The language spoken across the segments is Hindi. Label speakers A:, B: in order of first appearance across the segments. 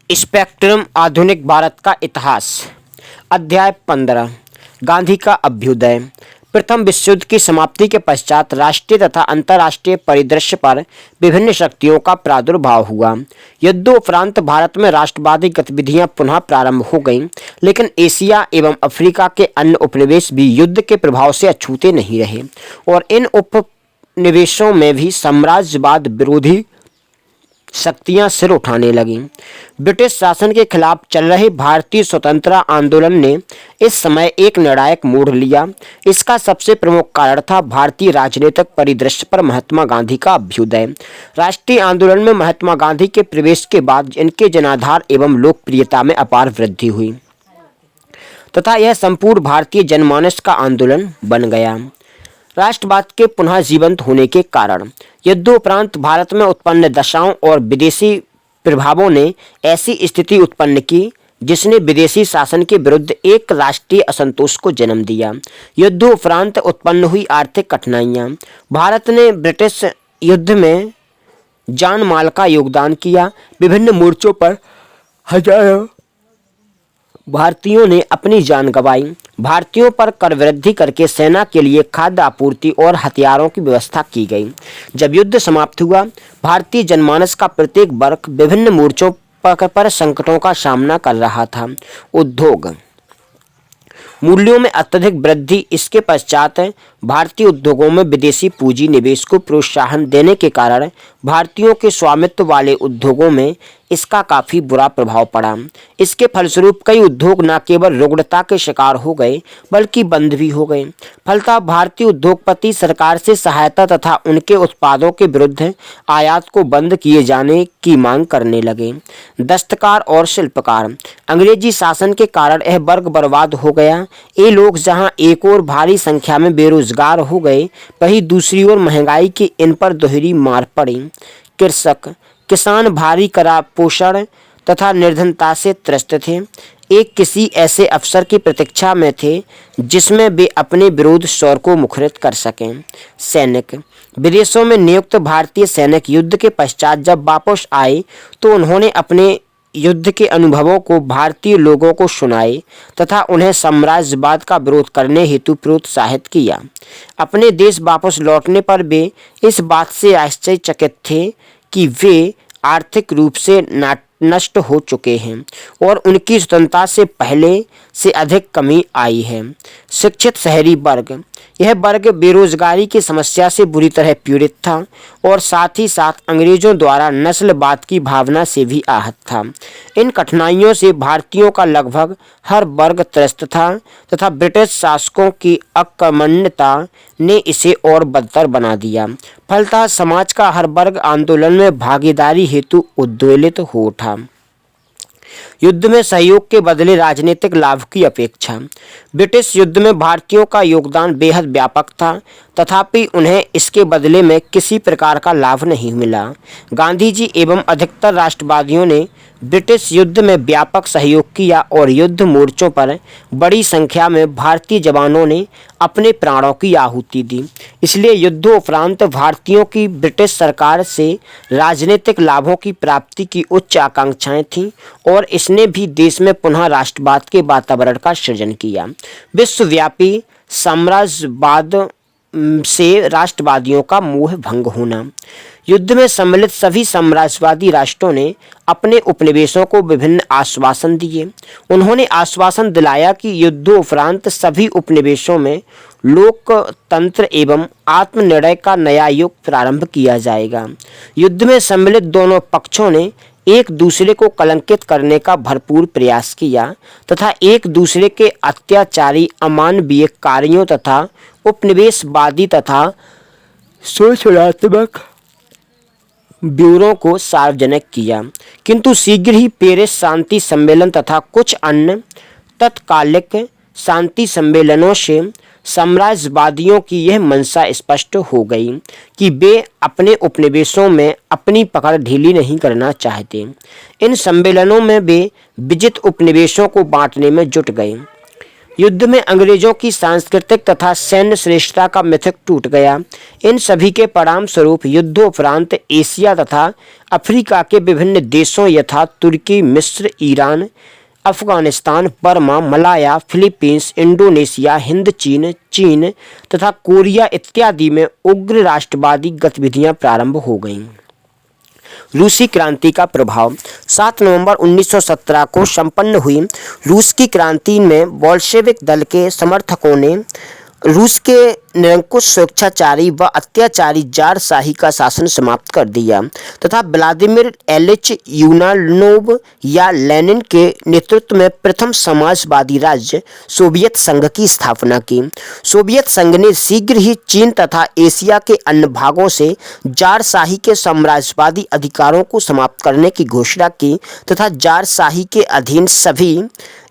A: स्पेक्ट्रम आधुनिक भारत का इतिहास। अध्याय 15 गांधी का अभ्युदय। प्रथम विश्व युद्ध की समाप्ति के पश्चात राष्ट्रीय तथा अंतर्राष्ट्रीय परिदृश्य पर विभिन्न शक्तियों का प्रादुर्भाव हुआ। युद्धोपरांत भारत में राष्ट्रवादी गतिविधियां पुनः प्रारंभ हो गईं, लेकिन एशिया एवं अफ्रीका के अन्य उपनिवेश भी युद्ध के प्रभाव से अछूते नहीं रहे और इन उपनिवेशों में भी साम्राज्यवाद विरोधी शक्तियां सिर उठाने लगीं। ब्रिटिश शासन के खिलाफ चल रहे भारतीय स्वतंत्रता आंदोलन ने इस समय एक निर्णायक मोड़ लिया। इसका सबसे प्रमुख कारण था भारतीय राजनीतिक परिदृश्य पर महात्मा गांधी का अभ्युदय। राष्ट्रीय आंदोलन में महात्मा गांधी के प्रवेश के बाद इनके जनाधार एवं लोकप्रियता में अपार वृद्धि हुई तथा यह संपूर्ण भारतीय जनमानस का आंदोलन बन गया। राष्ट्रवाद के पुनः जीवंत होने के कारण युद्धोपरांत भारत में उत्पन्न दशाओं और विदेशी प्रभावों ने ऐसी स्थिति उत्पन्न की जिसने विदेशी शासन के विरुद्ध एक राष्ट्रीय असंतोष को जन्म दिया। युद्धोपरांत उत्पन्न हुई आर्थिक कठिनाइयां। भारत ने ब्रिटिश युद्ध में जान माल का योगदान किया। विभिन्न मोर्चों पर हजारों भारतीयों ने अपनी जान गंवाई। भारतीयों पर कर वृद्धि करके सेना के लिए खाद्य आपूर्ति और हथियारों की व्यवस्था की गई। जब युद्ध समाप्त हुआ, भारतीय जनमानस का प्रत्येक वर्ग विभिन्न मोर्चों पर संकटों का सामना कर रहा था। उद्योग मूल्यों में अत्यधिक वृद्धि। इसके पश्चात भारतीय उद्योगों में विदेशी पूंजी निवेश को प्रोत्साहन देने के कारण भारतीयों के स्वामित्व वाले उद्योगों में इसका काफ़ी बुरा प्रभाव पड़ा। इसके फलस्वरूप कई उद्योग न केवल रुग्णता के शिकार हो गए बल्कि बंद भी हो गए। फलतः भारतीय उद्योगपति सरकार से सहायता तथा उनके उत्पादों के विरुद्ध आयात को बंद किए जाने की मांग करने लगे। दस्तकार और शिल्पकार। अंग्रेजी शासन के कारण यह वर्ग बर्बाद हो गया। ये लोग जहाँ एक ओर भारी संख्या में बेरोजगार हो गए, वहीं दूसरी ओर महंगाई की इन पर दोहरी मार पड़ी। किसान भारी कुपोषण तथा निर्धनता से त्रस्त थे। एक किसी ऐसे अवसर की प्रतीक्षा में थे जिसमें वे अपने विरोध स्वर को मुखरित कर सकें। सैनिक। विदेशों में नियुक्त भारतीय सैनिक युद्ध के पश्चात जब वापस आए तो उन्होंने अपने युद्ध के अनुभवों को भारतीय लोगों को सुनाए तथा उन्हें साम्राज्यवाद का विरोध करने हेतु प्रोत्साहित किया। अपने देश वापस लौटने पर वे इस बात से आश्चर्यचकित थे कि वे आर्थिक रूप से नष्ट हो चुके हैं और उनकी स्वतंत्रता से पहले से अधिक कमी आई है। शिक्षित शहरी वर्ग। यह वर्ग बेरोजगारी की समस्या से बुरी तरह पीड़ित था और साथ ही साथ अंग्रेजों द्वारा नस्लवाद की भावना से भी आहत था। इन कठिनाइयों से भारतीयों का लगभग हर वर्ग त्रस्त था तथा ब्रिटिश शासकों की अकर्मण्यता ने इसे और बदतर बना दिया। फलतः समाज का हर वर्ग आंदोलन में भागीदारी हेतु उद्वेलित हो उठा। युद्ध में सहयोग के बदले राजनीतिक लाभ की अपेक्षा। ब्रिटिश युद्ध में भारतीयों का योगदान बेहद व्यापक था, तथापि उन्हें इसके बदले में किसी प्रकार का लाभ नहीं मिला। गांधी जी एवं अधिकतर राष्ट्रवादियों ने ब्रिटिश युद्ध में व्यापक सहयोग किया और युद्ध मोर्चों पर बड़ी संख्या में भारतीय जवानों ने अपने प्राणों की आहुति दी। इसलिए युद्धोपरांत भारतीयों की ब्रिटिश सरकार से राजनीतिक लाभों की प्राप्ति की उच्च आकांक्षाएं थीं और इसने भी देश में पुनः राष्ट्रवाद के वातावरण का सृजन किया। विश्वव्यापी साम्राज्यवाद से राष्ट्रवादियों का मोह भंग होना। युद्ध में सम्मिलित सभी साम्राज्यवादी राष्ट्रों ने अपने उपनिवेशों को विभिन्न आश्वासन दिए। उन्होंने आश्वासन दिलाया कि युद्धोपरांत सभी उपनिवेशों में लोकतंत्र एवं आत्मनिर्णय का नया युग प्रारंभ किया जाएगा। युद्ध में सम्मिलित दोनों पक्षों ने एक दूसरे को कलंकित करने का भरपूर प्रयास किया तथा एक दूसरे के अत्याचारी अमानवीय कार्यों तथा उपनिवेशवादी तथा शोषणात्मक ब्यूरों को सार्वजनिक किया। किंतु शीघ्र ही पेरिस शांति सम्मेलन तथा कुछ अन्य तत्कालिक शांति सम्मेलनों से साम्राज्यवादियों की यह मंशा स्पष्ट हो गई कि वे अपने उपनिवेशों में अपनी पकड़ ढीली नहीं करना चाहते। इन सम्मेलनों में वे विजित उपनिवेशों को बांटने में जुट गए। युद्ध में अंग्रेजों की सांस्कृतिक तथा सैन्य श्रेष्ठता का मिथक टूट गया। इन सभी के परिणाम स्वरूप युद्धोपरांत एशिया तथा अफ्रीका के विभिन्न देशों यथा तुर्की, मिस्र, Iran, Afghanistan, Burma, Malaya, Philippines, Indonesia, Hind चीन तथा कोरिया इत्यादि में उग्र राष्ट्रवादी गतिविधियां प्रारंभ हो गईं। रूसी क्रांति का प्रभाव। 7 नवंबर 1917 को संपन्न हुई रूस की क्रांति में बोल्शेविक दल के समर्थकों ने रूस के निरंकुश स्वेच्छाचारी व अत्याचारी जार शाही का शासन समाप्त कर दिया तथा व्लादिमीर इलिच यूलियानोव या लेनिन के नेतृत्व में प्रथम समाजवादी राज्य सोवियत संघ की स्थापना की। सोवियत संघ ने शीघ्र ही चीन तथा एशिया के अन्य भागों से जार शाही के साम्राज्यवादी अधिकारों को समाप्त करने की घोषणा की तथा जार शाही के अधीन सभी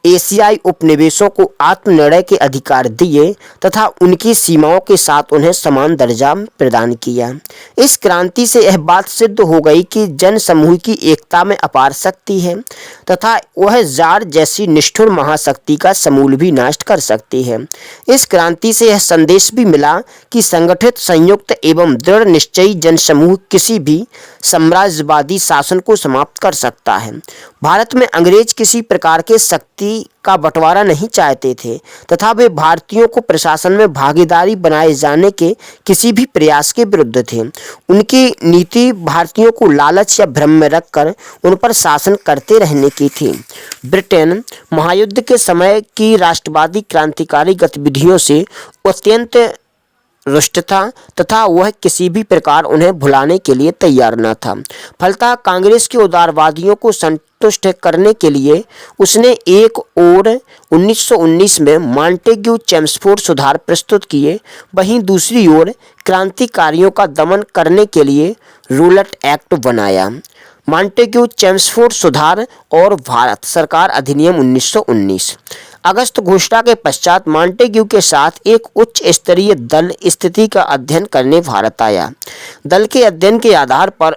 A: एशियाई उपनिवेशों को आत्मनिर्णय के अधिकार दिए तथा उनकी सीमाओं के साथ उन्हें समान दर्जा प्रदान किया। इस क्रांति से यह बात सिद्ध हो गई कि जन समूह की एकता में अपार शक्ति है तथा वह जार जैसी निष्ठुर महाशक्ति का समूल भी नाश कर सकती है। इस क्रांति से यह संदेश भी मिला कि संगठित, संयुक्त एवं दृढ़ निश्चयी जनसमूह किसी भी साम्राज्यवादी शासन को समाप्त कर सकता है। भारत में अंग्रेज किसी प्रकार के शक्ति का बंटवारा नहीं चाहते थे तथा वे भारतीयों को प्रशासन में भागीदारी बनाए जाने के किसी भी प्रयास के विरुद्ध थे। उनकी नीति भारतीयों को लालच या भ्रम में रखकर उन पर शासन करते रहने की थी। ब्रिटेन महायुद्ध के समय की राष्ट्रवादी क्रांतिकारी गतिविधियों से अत्यंत रुष्ट था तथा वह किसी भी प्रकार उन्हें भुलाने के लिए तैयार न था। फलतः कांग्रेस के उदारवादियों को संतुष्ट करने के लिए उसने एक ओर 1919 में मॉन्टेग्यू चेम्सफोर्ड सुधार प्रस्तुत किए, वहीं दूसरी ओर क्रांतिकारियों का दमन करने के लिए रूलेट एक्ट बनाया। मॉन्टेग्यू चेम्सफोर्ड सुधार और भारत सरकार अधिनियम 1919। अगस्त घोषणा के पश्चात मॉन्टेग्यू के साथ एक उच्च स्तरीय दल स्थिति का अध्ययन करने भारत आया। दल के अध्ययन के आधार पर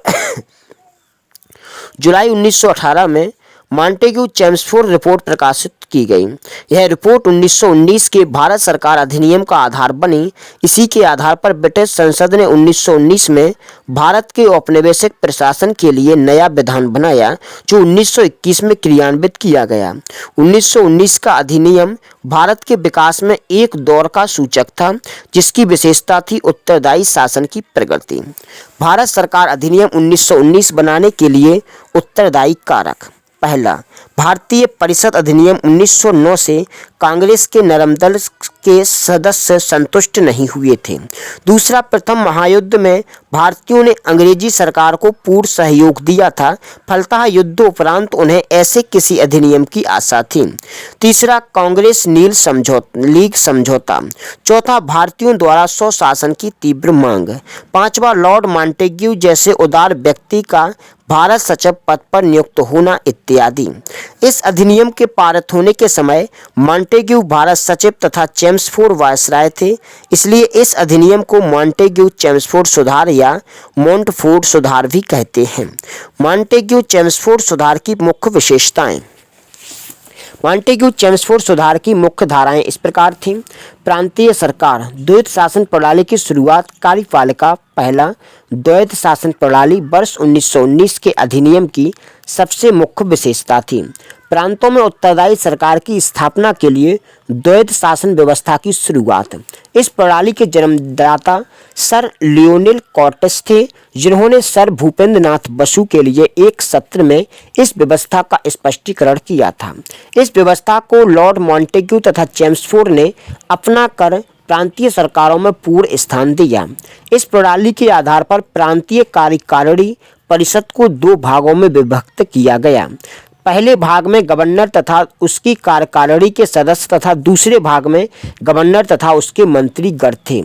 A: जुलाई 1918 में मॉन्टेग्यू चेम्सफोर्ड रिपोर्ट प्रकाशित की गई। यह रिपोर्ट 1919 के भारत सरकार अधिनियम का आधार बनी। इसी के आधार पर ब्रिटिश संसद ने 1919 में भारत के औपनिवेशिक प्रशासन के लिए नया विधान बनाया, जो 1921 में क्रियान्वित किया गया। 1919 का अधिनियम भारत के विकास में एक दौर का सूचक था, जिसकी विशेषता थी उत्तरदायी शासन की प्रगति। भारत सरकार अधिनियम 1919 बनाने के लिए उत्तरदायी कारक। पहला, भारतीय परिषद अधिनियम 1909 से कांग्रेस के नरम दल के सदस्य संतुष्ट नहीं हुए थे। दूसरा, प्रथम महायुद्ध में भारतीयों ने अंग्रेजी सरकार को पूर्ण सहयोग दिया था, फलतः युद्धोपरांत उन्हें ऐसे किसी अधिनियम की आशा थी। तीसरा, कांग्रेस लीग समझौता। चौथा, भारतीयों द्वारा स्वशासन की तीव्र मांग। पांचवा, लॉर्ड मॉन्टेग्यू जैसे उदार व्यक्ति का भारत सचिव पद पर नियुक्त होना इत्यादि। इस अधिनियम के पारित होने के समय मॉन्टेग्यू भारत सचिव तथा चेम्सफोर्ड वायसराय थे, इसलिए इस अधिनियम को मॉन्टेग्यू चेम्सफोर्ड सुधार या मोंटफोर्ड सुधार भी कहते हैं। मॉन्टेग्यू चेम्सफोर्ड सुधार की मुख्य विशेषताएं। मॉन्टेग्यू चेम्सफोर्ड सुधार की मुख्य धाराएं इस प्रकार थीं। प्रांतीय सरकार, द्वैत शासन प्रणाली की शुरुआत, कार्यपालिका। पहला, द्वैत शासन प्रणाली वर्ष 1919 के अधिनियम की सबसे मुख्य विशेषता थी। प्रांतों में उत्तरदायी सरकार की स्थापना के लिए द्वैत शासन व्यवस्था की शुरुआत। इस प्रणाली के जन्मदाता सर लियोनेल कॉर्टेस थे, जिन्होंने सर भूपेंद्र नाथ बसु के लिए एक सत्र में इस व्यवस्था का स्पष्टीकरण किया था। इस व्यवस्था को लॉर्ड मॉन्टेग्यू तथा चेम्सफोर्ड ने अपना कर प्रांतीय सरकारों में पूर्ण स्थान दिया। इस प्रणाली के आधार पर प्रांतीय कार्यकारिणी परिषद को दो भागों में विभक्त किया गया। पहले भाग में गवर्नर तथा उसकी कार्यकारिणी के सदस्य तथा दूसरे भाग में गवर्नर तथा उसके मंत्रीगण थे।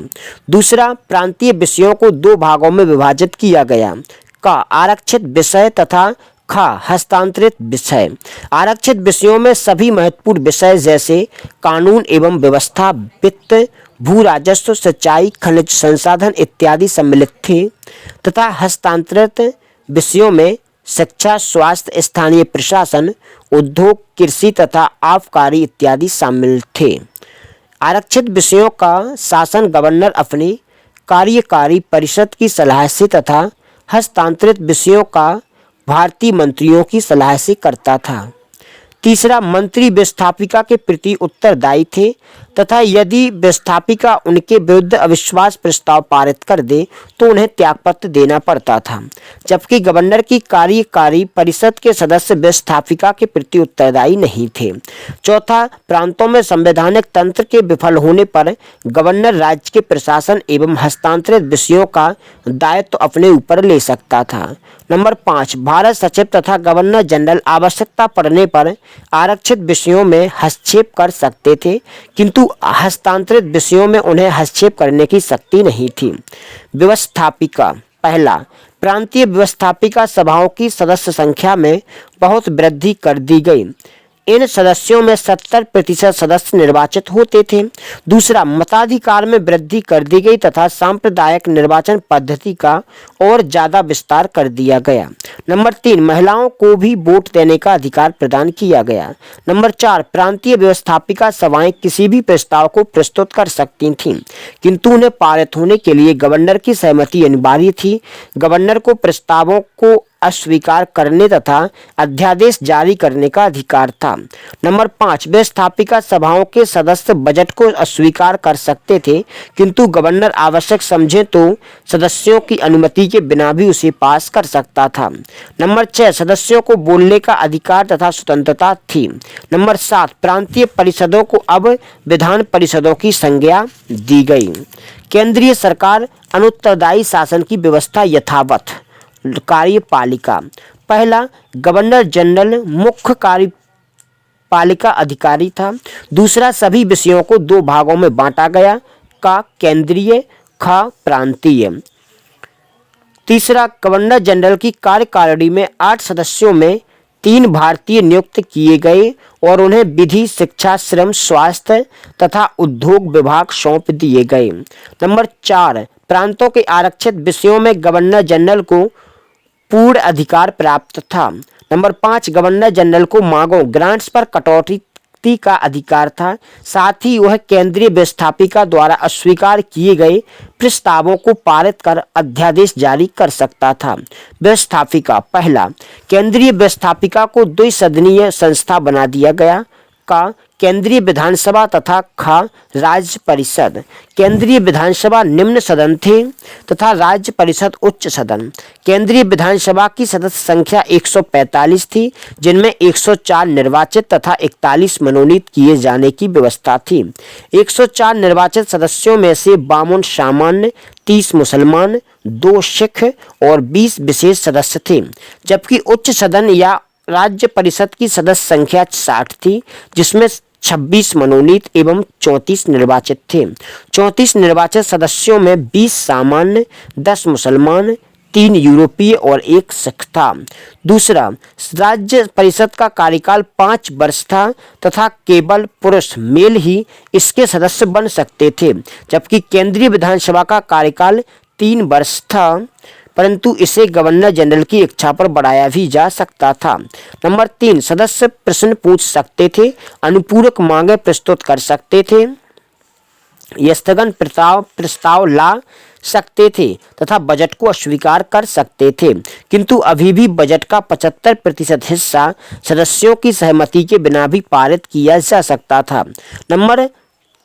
A: दूसरा, प्रांतीय विषयों को दो भागों में विभाजित किया गया। का, आरक्षित विषय तथा खा, हस्तांतरित विषय। आरक्षित विषयों में सभी महत्वपूर्ण विषय जैसे कानून एवं व्यवस्था, वित्त, भू राजस्व, सिंचाई, खनिज संसाधन इत्यादि सम्मिलित थे तथा हस्तांतरित विषयों में शिक्षा, स्वास्थ्य, स्थानीय प्रशासन, उद्योग, कृषि तथा आबकारी इत्यादि शामिल थे। आरक्षित विषयों का शासन गवर्नर अपनी कार्यकारी परिषद की सलाह से तथा हस्तांतरित विषयों का भारतीय मंत्रियों की सलाह से करता था। तीसरा, मंत्री विस्थापिका के प्रति उत्तरदायी थे तथा यदि विस्थापिका उनके विरुद्ध अविश्वास प्रस्ताव पारित कर दे तो उन्हें त्यागपत्र देना पड़ता था, जबकि गवर्नर की कार्यकारी परिषद के सदस्य विस्थापिका के प्रति उत्तरदायी नहीं थे। चौथा, प्रांतों में संवैधानिक तंत्र के विफल होने पर गवर्नर राज्य के प्रशासन एवं हस्तांतरित विषयों का दायित्व अपने ऊपर ले सकता था। नंबर 5, भारत सचिव तथा गवर्नर जनरल आवश्यकता पड़ने पर आरक्षित विषयों में हस्तक्षेप कर सकते थे, किंतु हस्तांतरित विषयों में उन्हें हस्तक्षेप करने की शक्ति नहीं थी। व्यवस्थापिका। पहला, प्रांतीय व्यवस्थापिका सभाओं की सदस्य संख्या में बहुत वृद्धि कर दी गई। इन सदस्यों में 70% सदस्य निर्वाचित होते थे। दूसरा, मताधिकार में वृद्धि कर दी गई तथा सांप्रदायिक निर्वाचन पद्धति का और ज़्यादा विस्तार कर दिया गया। नंबर 3, महिलाओं को भी वोट देने का अधिकार प्रदान किया गया। नंबर 4, प्रांतीय व्यवस्थापिका सभाएं किसी भी प्रस्ताव को प्रस्तुत कर सकती थीं, किंतु उन्हें पारित होने के लिए गवर्नर की सहमति अनिवार्य थी। गवर्नर को प्रस्तावों को अस्वीकार करने तथा अध्यादेश जारी करने का अधिकार था। नंबर 5, व्यवस्थापिका सभाओं के सदस्य बजट को अस्वीकार कर सकते थे, किंतु गवर्नर आवश्यक समझे तो सदस्यों की अनुमति के बिना भी उसे पास कर सकता था। नंबर 6, सदस्यों को बोलने का अधिकार तथा स्वतंत्रता थी। नंबर 7, प्रांतीय परिषदों को अब विधान परिषदों की संज्ञा दी गई। केंद्रीय सरकार अनुत्तरदायी शासन की व्यवस्था यथावत। कार्यपालिका। पहला, गवर्नर जनरल मुख्य कार्यपालिका अधिकारी था। दूसरा, सभी विषयों को 2 भागों में बांटा गया, का केंद्रीय, खा प्रांतीय। तीसरा, गवर्नर जनरल की कार्यकारिणी में 8 सदस्यों में 3 भारतीय नियुक्त किए गए और उन्हें विधि, शिक्षा, श्रम, स्वास्थ्य तथा उद्योग विभाग सौंप दिए गए। नंबर 4, प्रांतों के आरक्षित विषयों में गवर्नर जनरल को पूर्ण अधिकार प्राप्त था। नंबर 5, गवर्नर जनरल को मांगों, ग्रांट्स पर कटौती का अधिकार था। साथ ही वह केंद्रीय व्यवस्थापिका द्वारा अस्वीकार किए गए प्रस्तावों को पारित कर अध्यादेश जारी कर सकता था। व्यवस्थापिका। पहला, केंद्रीय व्यवस्थापिका को 2 सदनीय संस्था बना दिया गया, का केंद्रीय विधानसभा तथा खा राज्य परिषद। केंद्रीय विधानसभा निम्न सदन थे तथा राज्य परिषद उच्च सदन। केंद्रीय विधानसभा की सदस्य संख्या 145 थी, जिनमें 104 निर्वाचित तथा 41 मनोनीत किए जाने की व्यवस्था थी। 104 निर्वाचित सदस्यों में से 52 सामान्य, 30 मुसलमान, 2 सिख और 20 विशेष सदस्य थे, जबकि उच्च सदन या राज्य परिषद की सदस्य संख्या 60 थी, जिसमें 26 मनोनीत एवं 34 निर्वाचित थे। 34 निर्वाचित सदस्यों में 20 सामान्य, 10 मुसलमान, 3 यूरोपीय और 1 सिख था। दूसरा, राज्य परिषद का कार्यकाल 5 वर्ष था तथा केवल पुरुष मेल ही इसके सदस्य बन सकते थे, जबकि केंद्रीय विधानसभा का कार्यकाल 3 वर्ष था, परंतु इसे गवर्नर जनरल की इच्छा पर बढ़ाया भी जा सकता था। नंबर 3, सदस्य प्रश्न पूछ सकते थे, अनुपूरक मांगे प्रस्तुत कर सकते थे, स्थगन प्रस्ताव ला सकते थे तथा बजट को अस्वीकार कर सकते थे, किंतु अभी भी बजट का 75% हिस्सा सदस्यों की सहमति के बिना भी पारित किया जा सकता था। नंबर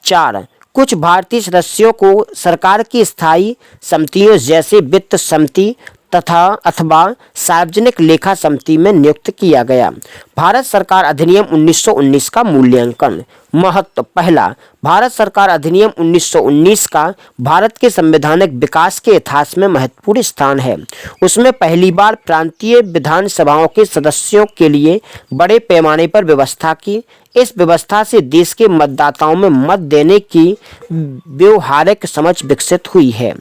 A: 4, कुछ भारतीय सदस्यों को सरकार की स्थायी समितियों जैसे वित्त समिति तथा अथवा सार्वजनिक लेखा समिति में नियुक्त किया गया। भारत सरकार अधिनियम 1919 का मूल्यांकन। महत्व। पहला, भारत सरकार अधिनियम 1919 का भारत के संवैधानिक विकास के इतिहास में महत्वपूर्ण स्थान है। उसमें पहली बार प्रांतीय विधानसभाओं के सदस्यों के लिए बड़े पैमाने पर व्यवस्था की। इस व्यवस्था से देश के मतदाताओं में मत देने की व्यवहारिक समझ विकसित हुई है।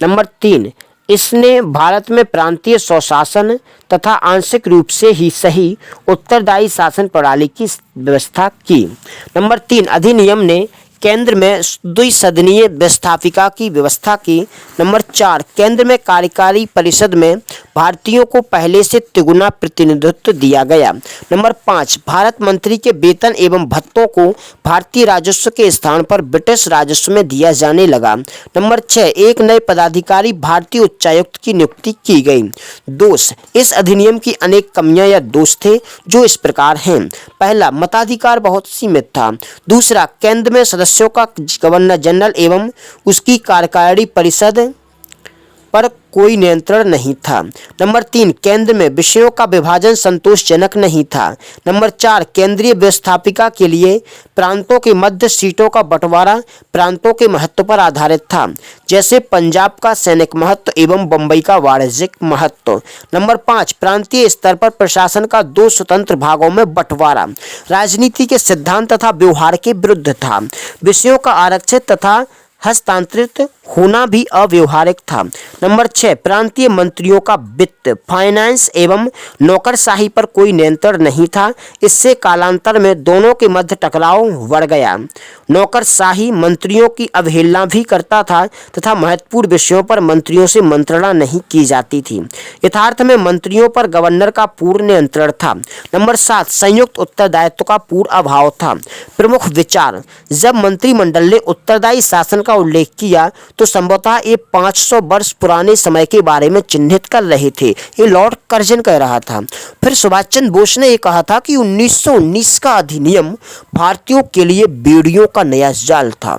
A: नंबर 3, इसने भारत में प्रांतीय स्वशासन तथा आंशिक रूप से ही सही उत्तरदायी शासन प्रणाली की व्यवस्था की। नंबर 3, अधिनियम ने केंद्र में द्विसदनीय व्यवस्थापिका की व्यवस्था की। नंबर 4, केंद्र में कार्यकारी परिषद में भारतीयों को पहले से तिगुना प्रतिनिधित्व दिया गया। नंबर 5, भारत मंत्री के वेतन एवं भत्तों को भारतीय राजस्व के स्थान पर ब्रिटिश राजस्व में दिया जाने लगा। नंबर 6, एक नए पदाधिकारी भारतीय उच्चायुक्त की नियुक्ति की गई। दोष, इस अधिनियम की अनेक कमियां या दोष थे जो इस प्रकार हैं। पहला, मताधिकार बहुत सीमित था। दूसरा, केंद्र में सदस्यों का गवर्नर जनरल एवं उसकी कार्यकारी परिषद पर कोई नियंत्रण नहीं था। नंबर 3, केंद्र में विषयों का विभाजन संतोषजनक नहीं था। नंबर 4, केंद्रीय व्यवस्थापिका के लिए प्रांतों के मध्य सीटों का बंटवारा प्रांतों के महत्व पर आधारित था, जैसे पंजाब का सैनिक महत्व एवं बंबई का वाणिज्यिक महत्व। नंबर 5, प्रांतीय स्तर पर प्रशासन का 2 स्वतंत्र भागों में बंटवारा राजनीति के सिद्धांत तथा व्यवहार के विरुद्ध था। विषयों का आरक्षित तथा हस्तांतरित होना भी अव्यवहारिक था। नंबर 6, प्रांतीय मंत्रियों का वित्त, फाइनेंस एवं नौकरशाही पर कोई नियंत्रण नहीं था। इससे कालांतर में दोनों के मध्य टकराव बढ़ गया। नौकरशाही मंत्रियों की अवहेलना भी करता था तथा महत्वपूर्ण विषयों पर मंत्रियों से मंत्रणा नहीं की जाती थी। यथार्थ में मंत्रियों पर गवर्नर का पूर्ण नियंत्रण था। नंबर 7, संयुक्त उत्तरदायित्व का पूर्ण अभाव था। प्रमुख विचार, जब मंत्रिमंडल ने उत्तरदायी शासन का उल्लेख किया तो संभवतः ये 500 वर्ष पुराने समय के बारे में चिन्हित कर रहे थे। ये लॉर्ड कर्जन कह रहा था। फिर सुभाष चंद्र बोस ने ये कहा था कि 1919 का अधिनियम भारतीयों के लिए बेड़ियों का नया जाल था।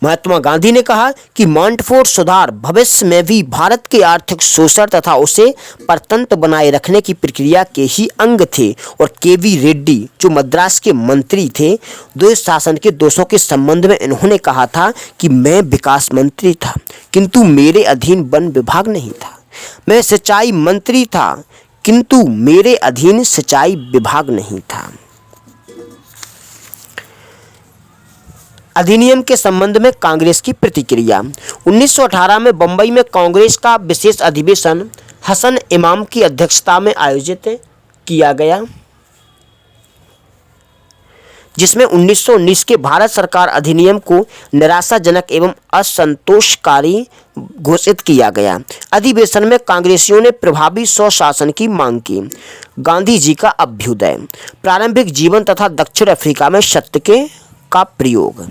A: महात्मा गांधी ने कहा कि मॉन्टफोर्ट सुधार भविष्य में भी भारत के आर्थिक शोषण तथा उसे परतंत्र बनाए रखने की प्रक्रिया के ही अंग थे। और केवी रेड्डी जो मद्रास के मंत्री थे, द्वैत शासन के दोषों के संबंध में इन्होंने कहा था कि मैं विकास मंत्री था किंतु मेरे अधीन वन विभाग नहीं था। मैं सिंचाई मंत्री था किंतु मेरे अधीन सिंचाई विभाग नहीं था। अधिनियम के संबंध में कांग्रेस की प्रतिक्रिया। 1918 में बंबई में कांग्रेस का विशेष अधिवेशन हसन इमाम की अध्यक्षता में आयोजित किया गया, जिसमें 1919 के भारत सरकार अधिनियम को निराशाजनक एवं असंतोषकारी घोषित किया गया। अधिवेशन में कांग्रेसियों ने प्रभावी स्वशासन की मांग की। गांधी जी का अभ्युदय, प्रारंभिक जीवन तथा दक्षिण अफ्रीका में सत्य का प्रयोग।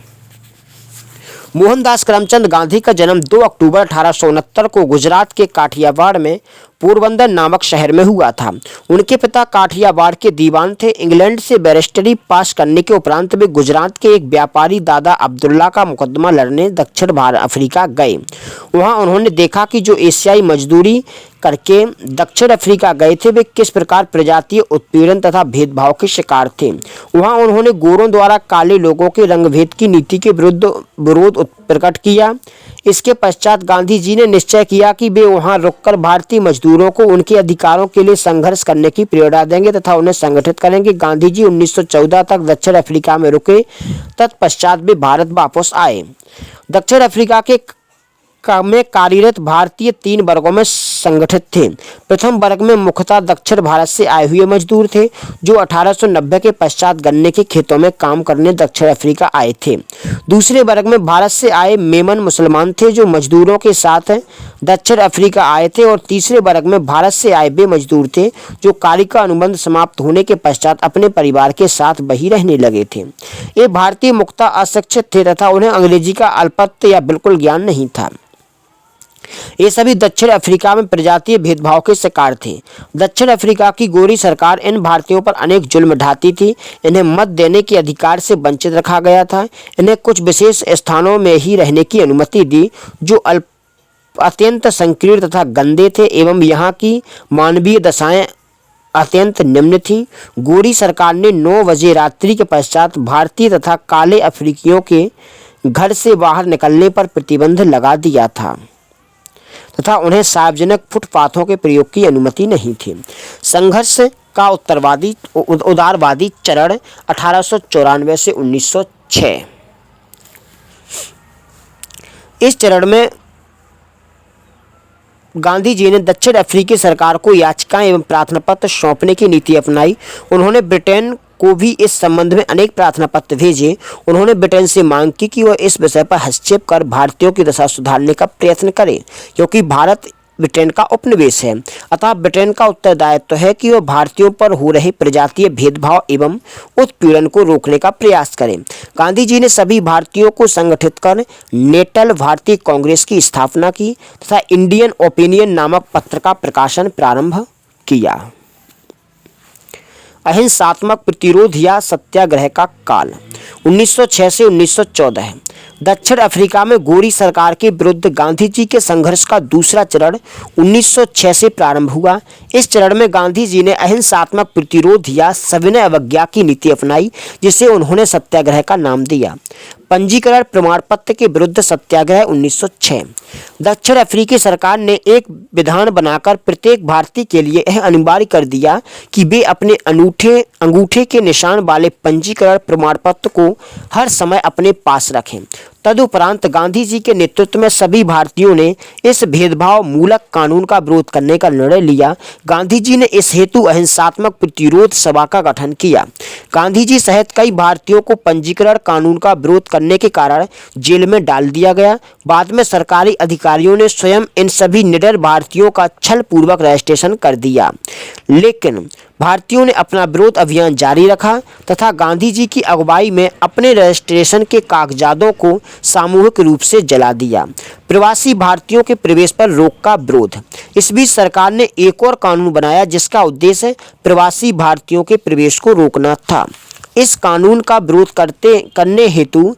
A: मोहनदास करमचंद गांधी का जन्म 2 अक्टूबर 1869 को गुजरात के काठियावाड़ में पोरबंदर नामक शहर में हुआ था। उनके पिता काठियावाड़ के दीवान थे। इंग्लैंड से बैरिस्टरी पास करने के उपरांत वे गुजरात के एक व्यापारी दादा अब्दुल्ला का मुकदमा लड़ने दक्षिण अफ्रीका गए। वहां उन्होंने देखा कि जो एशियाई मजदूरी करके दक्षिण अफ्रीका गए थे वे किस प्रकार प्रजातीय उत्पीड़न तथा भेदभाव के शिकार थे। वहां उन्होंने गोरों द्वारा काले लोगों के रंगभेद की नीति के विरोध प्रकट किया। इसके पश्चात गांधी जी ने निश्चय किया कि वे वहां रुककर भारतीय मजदूरों को उनके अधिकारों के लिए संघर्ष करने की प्रेरणा देंगे तथा उन्हें संगठित करेंगे। गांधी जी 1914 तक दक्षिण अफ्रीका में रुके। तत्पश्चात वे भारत वापस आए। दक्षिण अफ्रीका के में कार्यरत भारतीय 3 वर्गों में संगठित थे। प्रथम वर्ग में मुख्यतः दक्षिण भारत से आए हुए मजदूर थे जो 1890 के पश्चात गन्ने के खेतों में काम करने दक्षिण अफ्रीका आए थे। दूसरे वर्ग में भारत से आए मेमन मुसलमान थे जो मजदूरों के साथ दक्षिण अफ्रीका आए थे। और तीसरे वर्ग में भारत से आए वे मजदूर थे जो कार्य का अनुबंध समाप्त होने के पश्चात अपने परिवार के साथ वहीं रहने लगे थे। ये भारतीय मुख्यतः अशिक्षित थे तथा उन्हें अंग्रेजी का अल्पत्य या बिल्कुल ज्ञान नहीं था। ये सभी दक्षिण अफ्रीका में प्रजातीय भेदभाव के शिकार थे। दक्षिण अफ्रीका की गोरी सरकार इन भारतीयों पर अनेक जुल्म ढाती थी। इन्हें मत देने के अधिकार से वंचित रखा गया था। इन्हें कुछ विशेष स्थानों में ही रहने की अनुमति दी जो अत्यंत संकीर्ण तथा गंदे थे एवं यहाँ की मानवीय दशाएं अत्यंत निम्न थी। गोरी सरकार ने 9 बजे रात्रि के पश्चात भारतीय तथा काले अफ्रीकियों के घर से बाहर निकलने पर प्रतिबंध लगा दिया था तथा उन्हें सार्वजनिक फुटपाथों के प्रयोग की अनुमति नहीं थी। संघर्ष का उदारवादी चरण 1894 से 1906। इस चरण में गांधी जी ने दक्षिण अफ्रीकी सरकार को याचिकाएं एवं प्रार्थना पत्र सौंपने की नीति अपनाई। उन्होंने ब्रिटेन को भी इस संबंध में अनेक प्रार्थना पत्र भेजे। उन्होंने ब्रिटेन से मांग की कि वह इस विषय पर हस्तक्षेप कर भारतीयों की दशा सुधारने का प्रयत्न करे, क्योंकि भारत ब्रिटेन का उपनिवेश है। अतः ब्रिटेन का उत्तरदायित्व है कि वह भारतीयों पर हो रहे प्रजातीय भेदभाव एवं उत्पीड़न को रोकने का प्रयास करे। गांधी जी ने सभी भारतीयों को संगठित कर नेटल भारतीय कांग्रेस की स्थापना की तथा इंडियन ओपिनियन नामक पत्र का प्रकाशन प्रारंभ किया। अहिंसात्मक प्रतिरोध या सत्याग्रह का काल 1906 से 1914। दक्षिण अफ्रीका में गोरी सरकार के विरुद्ध गांधी जी के संघर्ष का दूसरा चरण 1906 से प्रारंभ हुआ। इस चरण में गांधी जी ने अहिंसात्मक प्रतिरोध या सविनय अवज्ञा की नीति अपनाई, जिसे उन्होंने सत्याग्रह का नाम दिया। पंजीकरण प्रमाण पत्र के विरुद्ध सत्याग्रह 1906। दक्षिण अफ्रीकी सरकार ने एक विधान बनाकर प्रत्येक भारतीय के लिए यह अनिवार्य कर दिया कि वे अपने अंगूठे के निशान वाले पंजीकरण प्रमाण पत्र को हर समय अपने पास रखें। तदुपरांत गांधी जी के नेतृत्व में सभी भारतीयों ने इस भेदभाव मूलक कानून का विरोध करने का निर्णय लिया। गांधी जी ने इस हेतु अहिंसात्मक प्रतिरोध सभा का गठन किया। गांधी जी सहित कई भारतीयों को पंजीकरण कानून का विरोध करने के कारण जेल में डाल दिया गया। बाद में सरकारी अधिकारियों ने स्वयं इन सभी निडर भारतीयों का छल पूर्वक रजिस्ट्रेशन कर दिया, लेकिन भारतीयों ने अपना विरोध अभियान जारी रखा तथा गांधी जी की अगुवाई में अपने रजिस्ट्रेशन के कागजातों को सामूहिक रूप से जला दिया। प्रवासी भारतीयों के प्रवेश पर रोक का विरोध। इस बीच सरकार ने एक और कानून बनाया जिसका उद्देश्य प्रवासी भारतीयों के प्रवेश को रोकना था। इस कानून का विरोध करने हेतु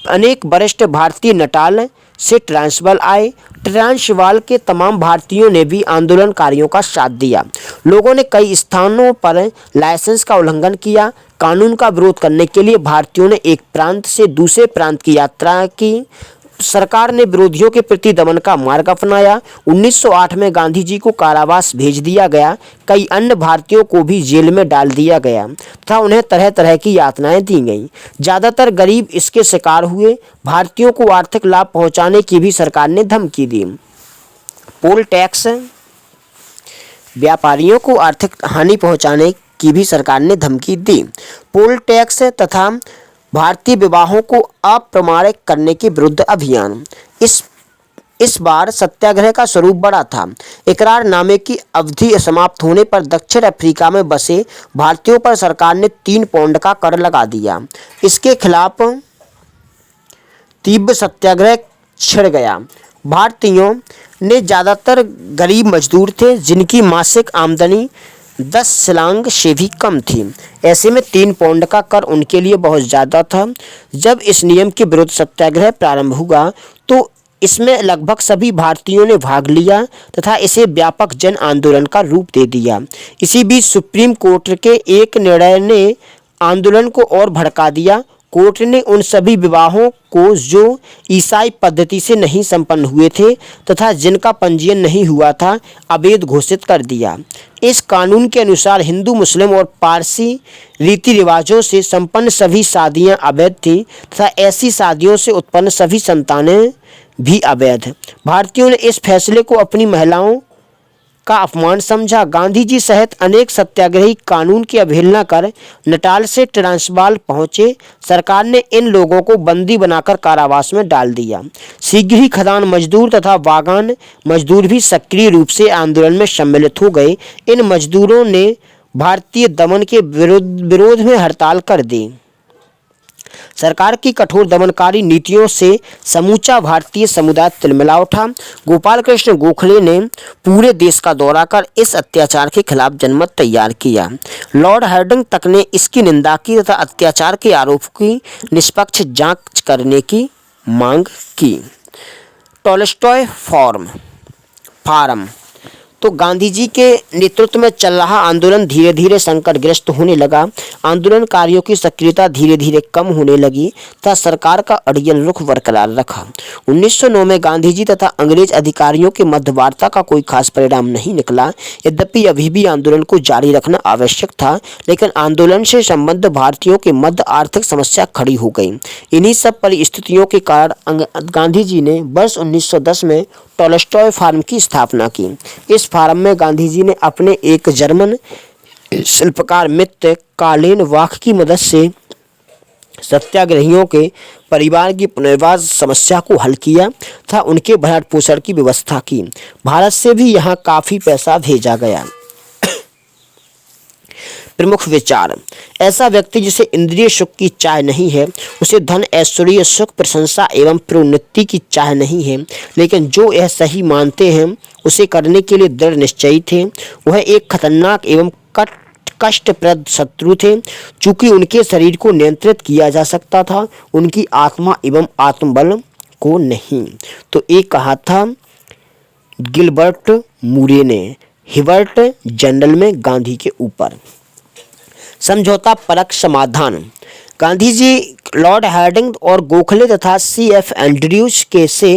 A: अनेक वरिष्ठ भारतीय नटाल से ट्रांसवाल आए। ट्रांसवाल के तमाम भारतीयों ने भी आंदोलनकारियों का साथ दिया। लोगों ने कई स्थानों पर लाइसेंस का उल्लंघन किया। कानून का विरोध करने के लिए भारतीयों ने एक प्रांत से दूसरे प्रांत की यात्रा की। सरकार ने विरोधियों के प्रति दमन का मार्ग अपनाया। 1908 में गांधी जी को कारावास भेज दिया गया। कई अन्य भारतीयों को भी जेल में डाल दिया गया तथा उन्हें तरह तरह की यातनाएं दी गईं। ज़्यादातर गरीब इसके शिकार हुए। भारतीयों को आर्थिक लाभ पहुंचाने की भी सरकार ने धमकी दी। Poll tax. व्यापारियों को आर्थिक हानि पहुंचाने की भी सरकार ने धमकी दी। पोल टैक्स तथा भारतीय विवाहों को अप्रमाणिक करने के विरुद्ध अभियान। इस बार सत्याग्रह का स्वरूप बड़ा था। इकरारनामे की अवधि समाप्त होने पर दक्षिण अफ्रीका में बसे भारतीयों पर सरकार ने 3 पाउंड का कर लगा दिया। इसके खिलाफ तीव्र सत्याग्रह छिड़ गया। भारतीयों ने ज़्यादातर गरीब मजदूर थे जिनकी मासिक आमदनी 10 शिलांग से भी कम थी। ऐसे में 3 पाउंड का कर उनके लिए बहुत ज़्यादा था। जब इस नियम के विरुद्ध सत्याग्रह प्रारंभ हुआ तो इसमें लगभग सभी भारतीयों ने भाग लिया तथा इसे व्यापक जन आंदोलन का रूप दे दिया। इसी बीच सुप्रीम कोर्ट के एक निर्णय ने आंदोलन को और भड़का दिया। कोर्ट ने उन सभी विवाहों को जो ईसाई पद्धति से नहीं संपन्न हुए थे तथा जिनका पंजीयन नहीं हुआ था अवैध घोषित कर दिया। इस कानून के अनुसार हिंदू, मुस्लिम और पारसी रीति रिवाजों से संपन्न सभी शादियां अवैध थीं तथा ऐसी शादियों से उत्पन्न सभी संतानें भी अवैध। भारतीयों ने इस फैसले को अपनी महिलाओं का अपमान समझा। गांधी जी सहित अनेक सत्याग्रही कानून की अवहेलना कर नटाल से ट्रांसवाल पहुंचे। सरकार ने इन लोगों को बंदी बनाकर कारावास में डाल दिया। शीघ्र ही खदान मजदूर तथा बागान मजदूर भी सक्रिय रूप से आंदोलन में सम्मिलित हो गए। इन मजदूरों ने भारतीय दमन के विरोध में हड़ताल कर दी। सरकार की कठोर दमनकारी नीतियों से समूचा भारतीय समुदाय तिलमिला उठा। गोपाल कृष्ण गोखले ने पूरे देश का दौरा कर इस अत्याचार के खिलाफ जनमत तैयार किया। लॉर्ड हार्डिंग तक ने इसकी निंदा की तथा अत्याचार के आरोप की निष्पक्ष जांच करने की मांग की। Tolstoy farm. तो गांधी जी के नेतृत्व में चल रहा आंदोलन धीरे धीरे संकटग्रस्त होने लगा। आंदोलनकारियों की सक्रियता धीरे धीरे कम होने लगी तथा सरकार का अड़ियल रुख बरकरार रखा। 1909 में गांधी जी तथा अंग्रेज अधिकारियों के मध्य वार्ता का कोई खास परिणाम नहीं निकला। यद्यपि अभी भी आंदोलन को जारी रखना आवश्यक था, लेकिन आंदोलन से संबद्ध भारतीयों के मध्य आर्थिक समस्या खड़ी हो गई। इन्हीं सब परिस्थितियों के कारण गांधी जी ने वर्ष 1910 में टॉलस्टॉय फार्म की स्थापना की। इस फार्म में गांधी जी ने अपने एक जर्मन शिल्पकार मित्र कार्लेन वाक की मदद से सत्याग्रहियों के परिवार की पुनर्वास समस्या को हल किया तथा उनके भरण पोषण की व्यवस्था की। भारत से भी यहाँ काफ़ी पैसा भेजा गया। प्रमुख विचार। ऐसा व्यक्ति जिसे इंद्रिय सुख की चाह नहीं है, उसे धन ऐश्वर्य सुख प्रशंसा एवं प्रोन्नति की चाह नहीं है, लेकिन जो यह सही मानते हैं उसे करने के लिए दृढ़ निश्चयी थे, वह एक खतरनाक एवं कष्टप्रद शत्रु थे। चूंकि उनके शरीर को नियंत्रित किया जा सकता था, उनकी आत्मा एवं आत्मबल को नहीं। तो एक कहा था गिलबर्ट मूरे ने हिबर्ट जनरल में गांधी के ऊपर। समझौता परक समाधान। गांधी जी लॉर्ड हार्डिंग और गोखले तथा CF एंड्रयूज के से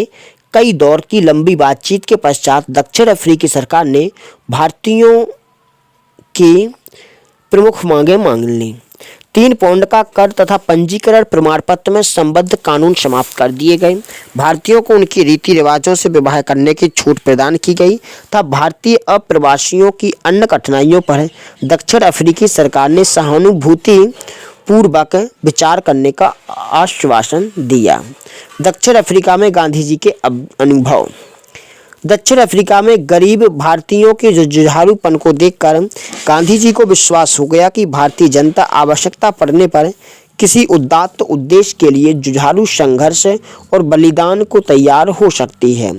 A: कई दौर की लंबी बातचीत के पश्चात दक्षिण अफ्रीकी सरकार ने भारतीयों की प्रमुख मांगें मान लीं। 3 पाउंड का कर तथा पंजीकरण प्रमाण पत्र में संबद्ध कानून समाप्त कर दिए गए। भारतीयों को उनकी रीति रिवाजों से विवाह करने की छूट प्रदान की गई तथा भारतीय अप्रवासियों की अन्य कठिनाइयों पर दक्षिण अफ्रीकी सरकार ने सहानुभूति पूर्वक विचार करने का आश्वासन दिया। दक्षिण अफ्रीका में गांधी जी के अनुभव। दक्षिण अफ्रीका में गरीब भारतीयों के जुझारूपन को देखकर गांधी जी को विश्वास हो गया कि भारतीय जनता आवश्यकता पड़ने पर किसी उदात्त उद्देश्य के लिए जुझारू संघर्ष और बलिदान को तैयार हो सकती है।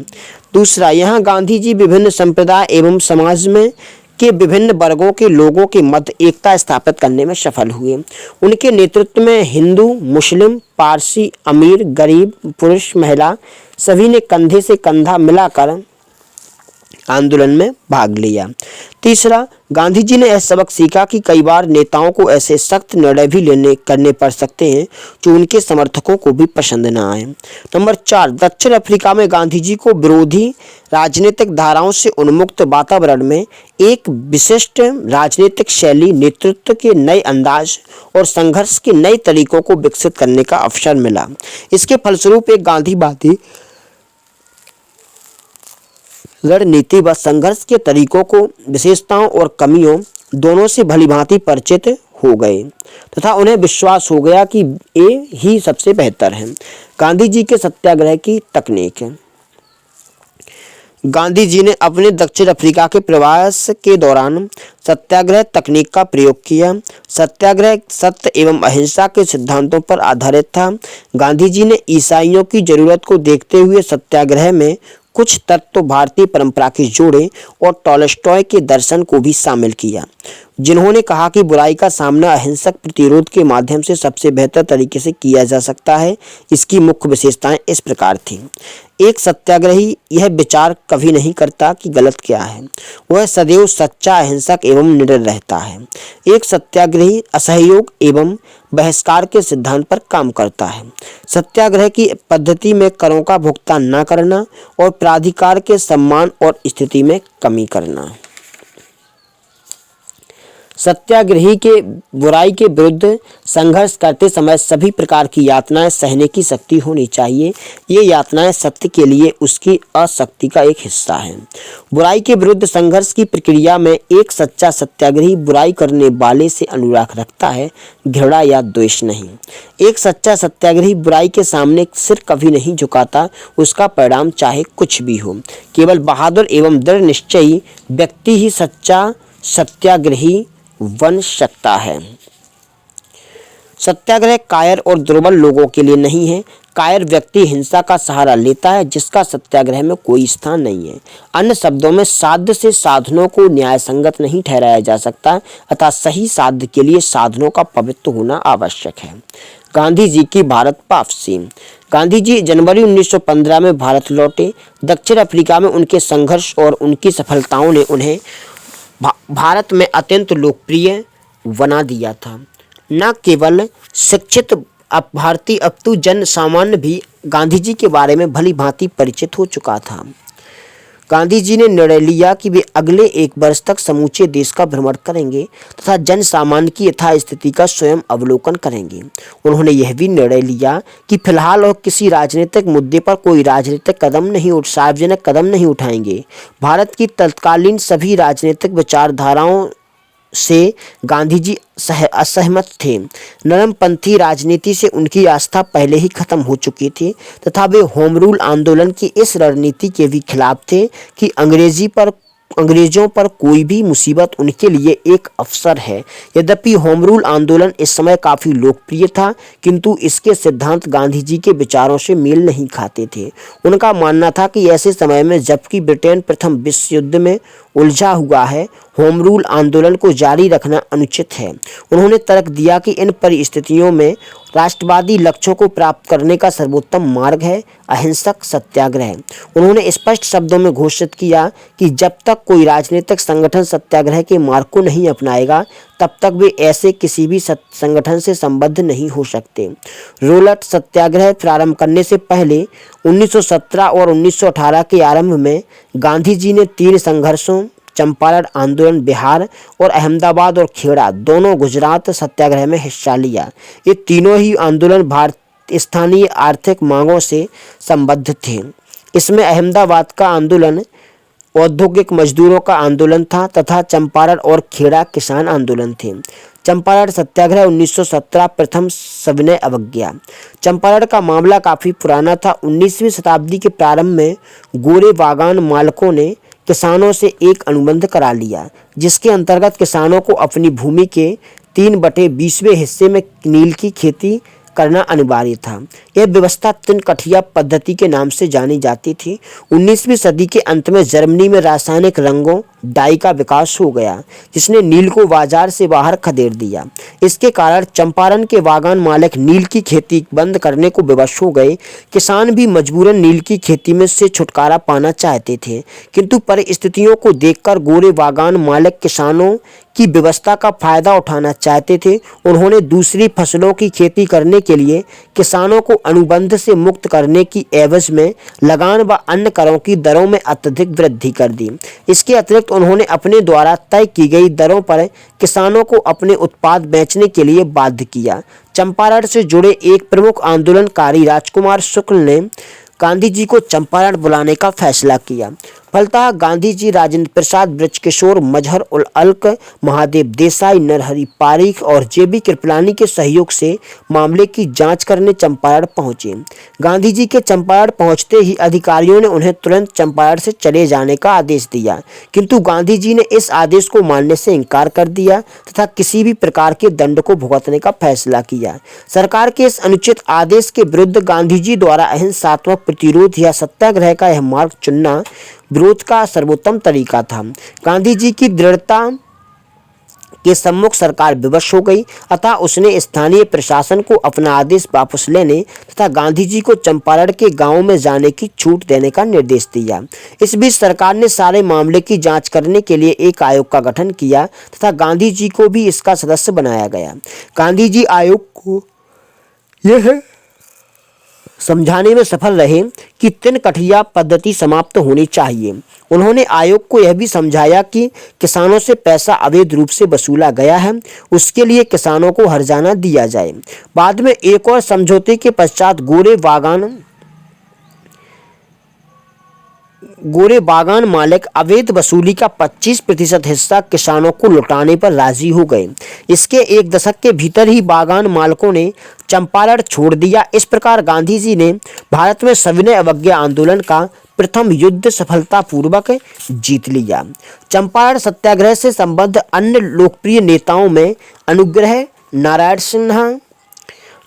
A: दूसरा, यहाँ गांधी जी विभिन्न संप्रदाय एवं समाज में के विभिन्न वर्गों के लोगों के मध्य एकता स्थापित करने में सफल हुए। उनके नेतृत्व में हिंदू, मुस्लिम, पारसी, अमीर, गरीब, पुरुष, महिला सभी ने कंधे से कंधा मिलाकर आंदोलन में भाग लिया। तीसरा, गांधी जी ने यह सबक सीखा कि कई बार नेताओं को ऐसे सख्त निर्णय भी करने पड़ सकते हैं जो उनके समर्थकों को भी पसंद न आए। नंबर 4, दक्षिण अफ्रीका में गांधी जी को विरोधी राजनीतिक धाराओं से उन्मुक्त वातावरण में एक विशिष्ट राजनीतिक शैली, नेतृत्व के नए अंदाज और संघर्ष के नए तरीकों को विकसित करने का अवसर मिला। इसके फलस्वरूप एक गांधीवादी रणनीति व संघर्ष के तरीकों को, विशेषताओं और कमियों दोनों से भलीभांति परिचित हो गए तथा उन्हें विश्वास हो गया कि ये ही सबसे बेहतर है। गांधी जी के सत्याग्रह की तकनीक। गांधी जी ने अपने दक्षिण अफ्रीका के प्रवास के दौरान सत्याग्रह तकनीक का प्रयोग किया। सत्याग्रह सत्य एवं अहिंसा के सिद्धांतों पर आधारित था। गांधी जी ने ईसाइयों की जरूरत को देखते हुए सत्याग्रह में कुछ तत्व भारतीय परंपरा के जोड़े और टॉलस्टॉय के दर्शन को भी शामिल किया, जिन्होंने कहा कि बुराई का सामना अहिंसक प्रतिरोध के माध्यम से सबसे बेहतर तरीके से किया जा सकता है। इसकी मुख्य विशेषताएं इस प्रकार थीं। एक सत्याग्रही यह विचार कभी नहीं करता कि गलत क्या है, वह सदैव सच्चा, अहिंसक एवं निडर रहता है। एक सत्याग्रही असहयोग एवं बहिष्कार के सिद्धांत पर काम करता है। सत्याग्रह की पद्धति में करों का भुगतान न करना और प्राधिकार के सम्मान और स्थिति में कमी करना। सत्याग्रही के बुराई के विरुद्ध संघर्ष करते समय सभी प्रकार की यातनाएं सहने की शक्ति होनी चाहिए। ये यातनाएं सत्य के लिए उसकी अशक्ति का एक हिस्सा है। बुराई के विरुद्ध संघर्ष की प्रक्रिया में एक सच्चा सत्याग्रही बुराई करने वाले से अनुराग रखता है, घृणा या द्वेष नहीं। एक सच्चा सत्याग्रही बुराई के सामने सिर कभी नहीं झुकाता, उसका परिणाम चाहे कुछ भी हो। केवल बहादुर एवं दृढ़ निश्चयी व्यक्ति ही सच्चा सत्याग्रही बन सकता है। सत्याग्रह कायर और दुर्बल लोगों के लिए नहीं है। कायर व्यक्ति हिंसा का सहारा लेता है, जिसका सत्याग्रह में कोई स्थान नहीं है। अन्य शब्दों में साध्य से साधनों को न्यायसंगत नहीं ठहराया जा सकता, अतः सही साध्य के लिए साधनों का पवित्र होना आवश्यक है। गांधी जी की भारत वापसी। गांधी जी जनवरी 1915 में भारत लौटे। दक्षिण अफ्रीका में उनके संघर्ष और उनकी सफलताओं ने उन्हें भारत में अत्यंत लोकप्रिय बना दिया था। न केवल शिक्षित भारतीय अपितु जन सामान्य भी गांधी जी के बारे में भली भांति परिचित हो चुका था। गांधी जी ने निर्णय लिया कि वे अगले 1 वर्ष तक समूचे देश का भ्रमण करेंगे तथा जन सामान्य की यथास्थिति का स्वयं अवलोकन करेंगे। उन्होंने यह भी निर्णय लिया कि फिलहाल और किसी राजनीतिक मुद्दे पर कोई राजनीतिक सार्वजनिक कदम नहीं उठाएंगे। भारत की तत्कालीन सभी राजनीतिक विचारधाराओं से गांधी जी असहमत थे। नरमपंथी राजनीति से उनकी आस्था पहले ही खत्म हो चुकी थी तथा वे होम रूल आंदोलन की इस रणनीति के भी खिलाफ थे कि अंग्रेजों पर कोई भी मुसीबत उनके लिए एक अवसर है। यद्यपि होम रूल आंदोलन इस समय काफ़ी लोकप्रिय था, किंतु इसके सिद्धांत गांधी जी के विचारों से मेल नहीं खाते थे। उनका मानना था कि ऐसे समय में जबकि ब्रिटेन प्रथम विश्व युद्ध में उलझा हुआ है, होम रूल आंदोलन को जारी रखना अनुचित है। उन्होंने तर्क दिया कि इन परिस्थितियों में राष्ट्रवादी लक्ष्यों को प्राप्त करने का सर्वोत्तम मार्ग है अहिंसक सत्याग्रह। उन्होंने स्पष्ट शब्दों में घोषित किया कि जब तक कोई राजनीतिक संगठन सत्याग्रह के मार्ग को नहीं अपनाएगा, तब तक वे ऐसे किसी भी संगठन से संबद्ध नहीं हो सकते। रोलट सत्याग्रह प्रारंभ करने से पहले 1917 और 1918 के आरंभ में गांधी जी ने 3 संघर्षों चंपारण आंदोलन बिहार और अहमदाबाद और खेड़ा दोनों गुजरात सत्याग्रह में हिस्सा लिया। ये तीनों ही आंदोलन भारत स्थानीय आर्थिक मांगों से संबद्ध थे। इसमें अहमदाबाद का आंदोलन औद्योगिक मजदूरों का आंदोलन था तथा चंपारण और खेड़ा किसान आंदोलन थे। चंपारण सत्याग्रह 1917 प्रथम सविनय अवज्ञा। चंपारण का मामला काफ़ी पुराना था। 19वीं शताब्दी के प्रारंभ में गोरे बागान मालिकों ने किसानों से एक अनुबंध करा लिया, जिसके अंतर्गत किसानों को अपनी भूमि के 3/20वें हिस्से में नील की खेती करना अनिवार्य था। यह व्यवस्था तिनकठिया पद्धति के नाम से जानी जाती थी। 19वीं सदी के अंत में जर्मनी में रासायनिक रंगों डाई का विकास हो गया, जिसने नील को बाजार से बाहर खदेड़ दिया। इसके कारण चंपारण के बागान मालिक नील की खेती बंद करने को विवश हो गए। किसान भी मजबूरन नील की खेती में से छुटकारा पाना चाहते थे, किंतु परिस्थितियों को देखकर गोरे बागान मालिक किसानों की व्यवस्था का फायदा उठाना चाहते थे। उन्होंने दूसरी फसलों की खेती करने के लिए किसानों को अनुबंध से मुक्त करने की एवज में लगान व अन्य करों की दरों में अत्यधिक वृद्धि कर दी। इसके अतिरिक्त उन्होंने अपने द्वारा तय की गई दरों पर किसानों को अपने उत्पाद बेचने के लिए बाध्य किया। चंपारण से जुड़े एक प्रमुख आंदोलनकारी राजकुमार शुक्ल ने गांधी जी को चंपारण बुलाने का फैसला किया। फलतः गांधी जी राजेंद्र प्रसाद, बृजकिशोर, मजहर उल हक, महादेव देसाई, नरहरि पारीख और जेबी कृपलानी के सहयोग से मामले की जांच करने चंपारण पहुंचे। गांधी जी के चंपारण पहुंचते ही अधिकारियों ने उन्हें तुरंत चंपारण से चले जाने का आदेश दिया, किंतु गांधी जी ने इस आदेश को मानने से इनकार कर दिया तथा किसी भी प्रकार के दंड को भुगतने का फैसला किया। सरकार के इस अनुचित आदेश के विरुद्ध गांधी जी द्वारा अहिंसात्मक प्रतिरोध या सत्याग्रह का यह मार्ग चुनना विरोध का सर्वोत्तम तरीका था। गांधी जी की दृढ़ता के सम्मुख सरकार विवश हो गई, अतः उसने स्थानीय प्रशासन को अपना आदेश वापस लेने तथा गांधी जी को चंपारण के गांव में जाने की छूट देने का निर्देश दिया। इस बीच सरकार ने सारे मामले की जांच करने के लिए एक आयोग का गठन किया तथा गांधी जी को भी इसका सदस्य बनाया गया। गांधी जी आयोग को यह समझाने में सफल रहे कि तिनकठिया पद्धति समाप्त होनी चाहिए। उन्होंने आयोग को यह भी समझाया कि किसानों से पैसा अवैध रूप से वसूला गया है, उसके लिए किसानों को हर्जाना दिया जाए। बाद में एक और समझौते के पश्चात गोरे बागान मालिक अवैध वसूली का 25% हिस्सा किसानों को लौटाने पर राजी हो गए। इसके 1 दशक के भीतर ही बागान मालिकों ने चंपारण छोड़ दिया। इस प्रकार गांधी जी ने भारत में सविनय अवज्ञा आंदोलन का प्रथम युद्ध सफलतापूर्वक जीत लिया। चंपारण सत्याग्रह से संबद्ध अन्य लोकप्रिय नेताओं में अनुग्रह नारायण सिन्हा,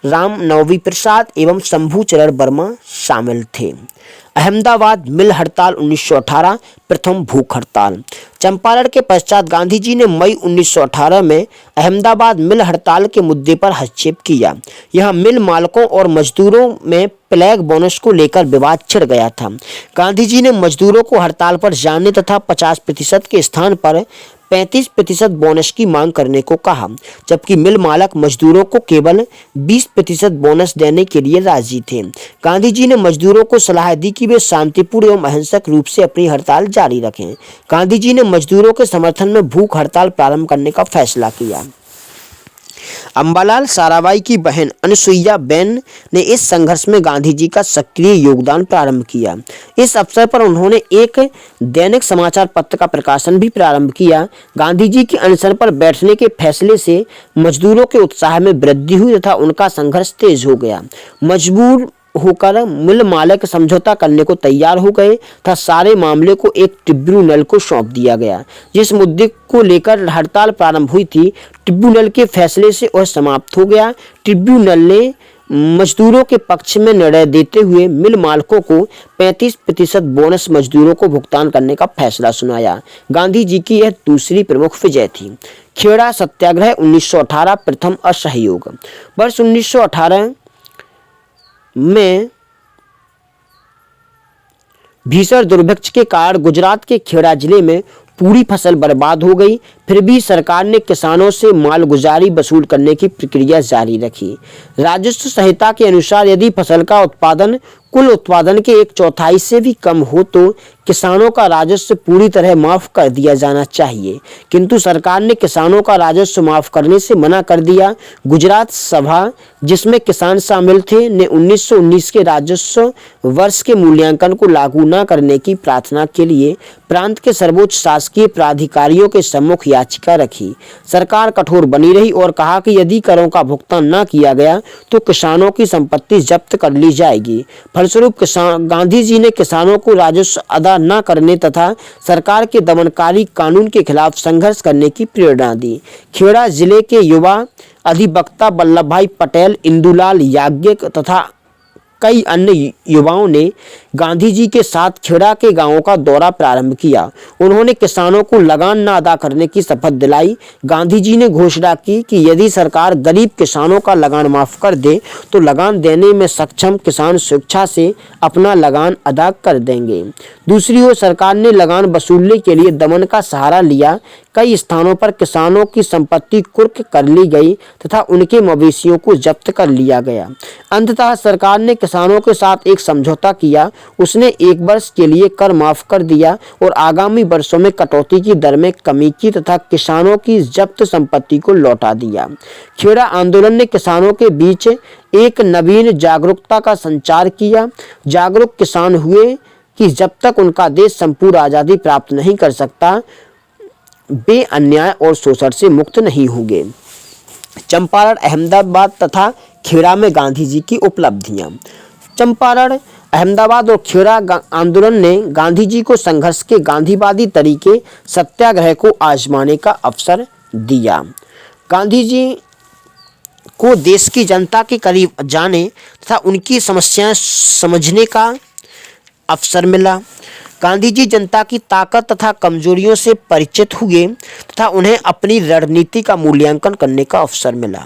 A: राम नवमी प्रसाद एवं शंभू चरण वर्मा शामिल थे। अहमदाबाद मिल हड़ताल 1918 प्रथम भूख हड़ताल। चंपारण के पश्चात गांधी जी ने मई 1918 में अहमदाबाद मिल हड़ताल के मुद्दे पर हस्तक्षेप किया। यह मिल मालिकों और मजदूरों में प्लेग बोनस को लेकर विवाद छिड़ गया था। गांधी जी ने मजदूरों को हड़ताल पर जाने तथा 50% के स्थान पर 35% बोनस की मांग करने को कहा, जबकि मिल मालिक मजदूरों को केवल 20% बोनस देने के लिए राजी थे। गांधी जी ने मजदूरों को सलाह दी कि वे शांतिपूर्ण एवं अहिंसक रूप से अपनी हड़ताल जारी रखें। गांधी जी ने मजदूरों के समर्थन में भूख हड़ताल प्रारंभ करने का फैसला किया। अंबालाल साराभाई की बहन अनुसुईया बेन ने इस संघर्ष में गांधी जी का सक्रिय योगदान प्रारंभ किया। इस अवसर पर उन्होंने एक दैनिक समाचार पत्र का प्रकाशन भी प्रारंभ किया। गांधी जी के अनशन पर बैठने के फैसले से मजदूरों के उत्साह में वृद्धि हुई तथा उनका संघर्ष तेज हो गया। मजबूर होकर मिल मालिक समझौता करने को तैयार हो गए तथा सारे मामले को एक ट्रिब्यूनल को सौंप दिया गया। जिस मुद्दे को लेकर हड़ताल प्रारंभ हुई थी, ट्रिब्यूनल के फैसले से वह समाप्त हो गया। ट्रिब्यूनल ने मजदूरों के पक्ष में निर्णय देते हुए मिल मालिकों को 35% बोनस मजदूरों को भुगतान करने का फैसला सुनाया। गांधी जी की यह दूसरी प्रमुख विजय थी। खेड़ा सत्याग्रह 1918 प्रथम असहयोग। वर्ष 1918 में भीषण दुर्भिक्ष के कारण गुजरात के खेड़ा जिले में पूरी फसल बर्बाद हो गई। फिर भी सरकार ने किसानों से मालगुजारी वसूल करने की प्रक्रिया जारी रखी। राजस्व संहिता के अनुसार यदि फसल का उत्पादन कुल उत्पादन के 1/4 से भी कम हो तो किसानों का राजस्व पूरी तरह माफ कर दिया जाना चाहिए, किंतु सरकार ने किसानों का राजस्व माफ करने से मना कर दिया। गुजरात सभा, जिसमें किसान शामिल थे, ने 1919 के राजस्व वर्ष के मूल्यांकन को लागू न करने की प्रार्थना के लिए प्रांत के सर्वोच्च शासकीय प्राधिकारियों के सम्मुख याचिका रखी। सरकार कठोर बनी रही और कहा कि यदि करों का भुगतान न किया गया तो किसानों की संपत्ति जब्त कर ली जाएगी। फलस्वरूप गांधी जी ने किसानों को राजस्व अदा न करने तथा सरकार के दमनकारी कानून के खिलाफ संघर्ष करने की प्रेरणा दी। खेड़ा जिले के युवा अधिवक्ता वल्लभ भाई पटेल, इंदुलाल याज्ञिक तथा कई अन्य युवाओं ने गांधी जी के साथ खेड़ा के गांवों का दौरा प्रारंभ किया। उन्होंने किसानों को लगान न अदा करने की शपथ दिलाई। गांधी जी ने घोषणा की कि यदि सरकार गरीब किसानों का लगान माफ कर दे तो लगान देने में सक्षम किसान स्वेच्छा से अपना लगान अदा कर देंगे। दूसरी ओर सरकार ने लगान वसूलने के लिए दमन का सहारा लिया। कई स्थानों पर किसानों की संपत्ति कुर्क कर ली गई तथा उनके मवेशियों को जब्त कर लिया गया। अंततः सरकार ने किसानों के साथ एक समझौता किया। उसने 1 वर्ष के लिए कर माफ कर दिया और आगामी वर्षों में कटौती की दर में कमी की तथा किसानों की जब्त संपत्ति को लौटा दिया। खेड़ा आंदोलन ने किसानों के बीच एक नवीन जागरूकता का संचार किया। जागरूक किसान हुए कि जब तक उनका देश संपूर्ण आज़ादी प्राप्त नहीं कर सकता, वे अन्याय और शोषण से मुक्त नहीं होंगे। चंपारण, अहमदाबाद तथा खेड़ा में गांधी जी की उपलब्धियां। चंपारण, अहमदाबाद और खेड़ा आंदोलन ने गांधी जी को संघर्ष के गांधीवादी तरीके सत्याग्रह को आजमाने का अवसर दिया। गांधी जी को देश की जनता के करीब जाने तथा उनकी समस्याएं समझने का अवसर मिला। गांधी जी जनता की ताकत तथा कमजोरियों से परिचित हुए तथा उन्हें अपनी रणनीति का मूल्यांकन करने का अवसर मिला।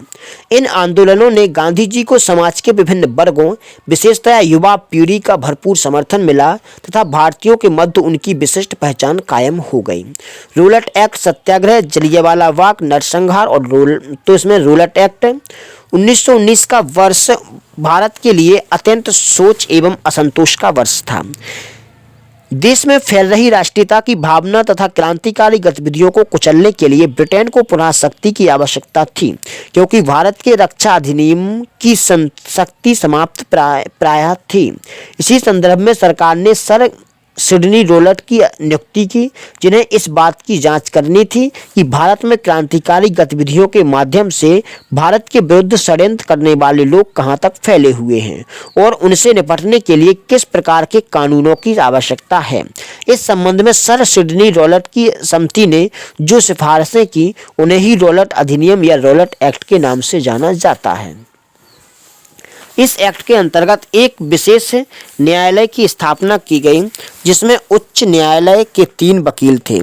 A: इन आंदोलनों ने गांधी जी को समाज के विभिन्न वर्गों, विशेषतया युवा पीढ़ी का भरपूर समर्थन मिला तथा भारतीयों के मध्य उनकी विशिष्ट पहचान कायम हो गई। रोलट एक्ट सत्याग्रह, जलियांवाला बाग नरसंहार और इसमें रोलट एक्ट 1919 का वर्ष भारत के लिए अत्यंत सोच एवं असंतोष का वर्ष था। देश में फैल रही राष्ट्रीयता की भावना तथा क्रांतिकारी गतिविधियों को कुचलने के लिए ब्रिटेन को पुनः शक्ति की आवश्यकता थी, क्योंकि भारत के रक्षा अधिनियम की शक्ति समाप्त प्रायः थी। इसी संदर्भ में सरकार ने सर सिडनी रोलट की नियुक्ति की, जिन्हें इस बात की जांच करनी थी कि भारत में क्रांतिकारी गतिविधियों के माध्यम से भारत के विरुद्ध षड्यंत्र करने वाले लोग कहां तक फैले हुए हैं और उनसे निपटने के लिए किस प्रकार के कानूनों की आवश्यकता है। इस संबंध में सर सिडनी रोलट की समिति ने जो सिफारिशें की उन्हें ही रोलट अधिनियम या रोलट एक्ट के नाम से जाना जाता है। इस एक्ट के अंतर्गत एक विशेष न्यायालय की स्थापना की गई, जिसमें उच्च न्यायालय के 3 वकील थे।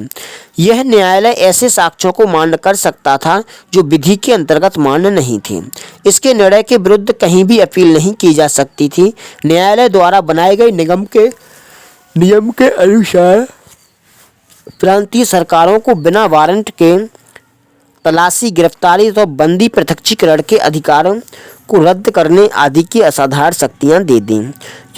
A: यह न्यायालय ऐसे साक्ष्यों को मान्य कर सकता था जो विधि के अंतर्गत मान्य नहीं थे। इसके निर्णय के विरुद्ध कहीं भी अपील नहीं की जा सकती थी। न्यायालय द्वारा बनाए गए नियम के अनुसार प्रांतीय सरकारों को बिना वारंट के तलाशी, गिरफ्तारी तो बंदी पृथक्करण के अधिकारों को रद्द करने आदि की असाधारण शक्तियां दे दी।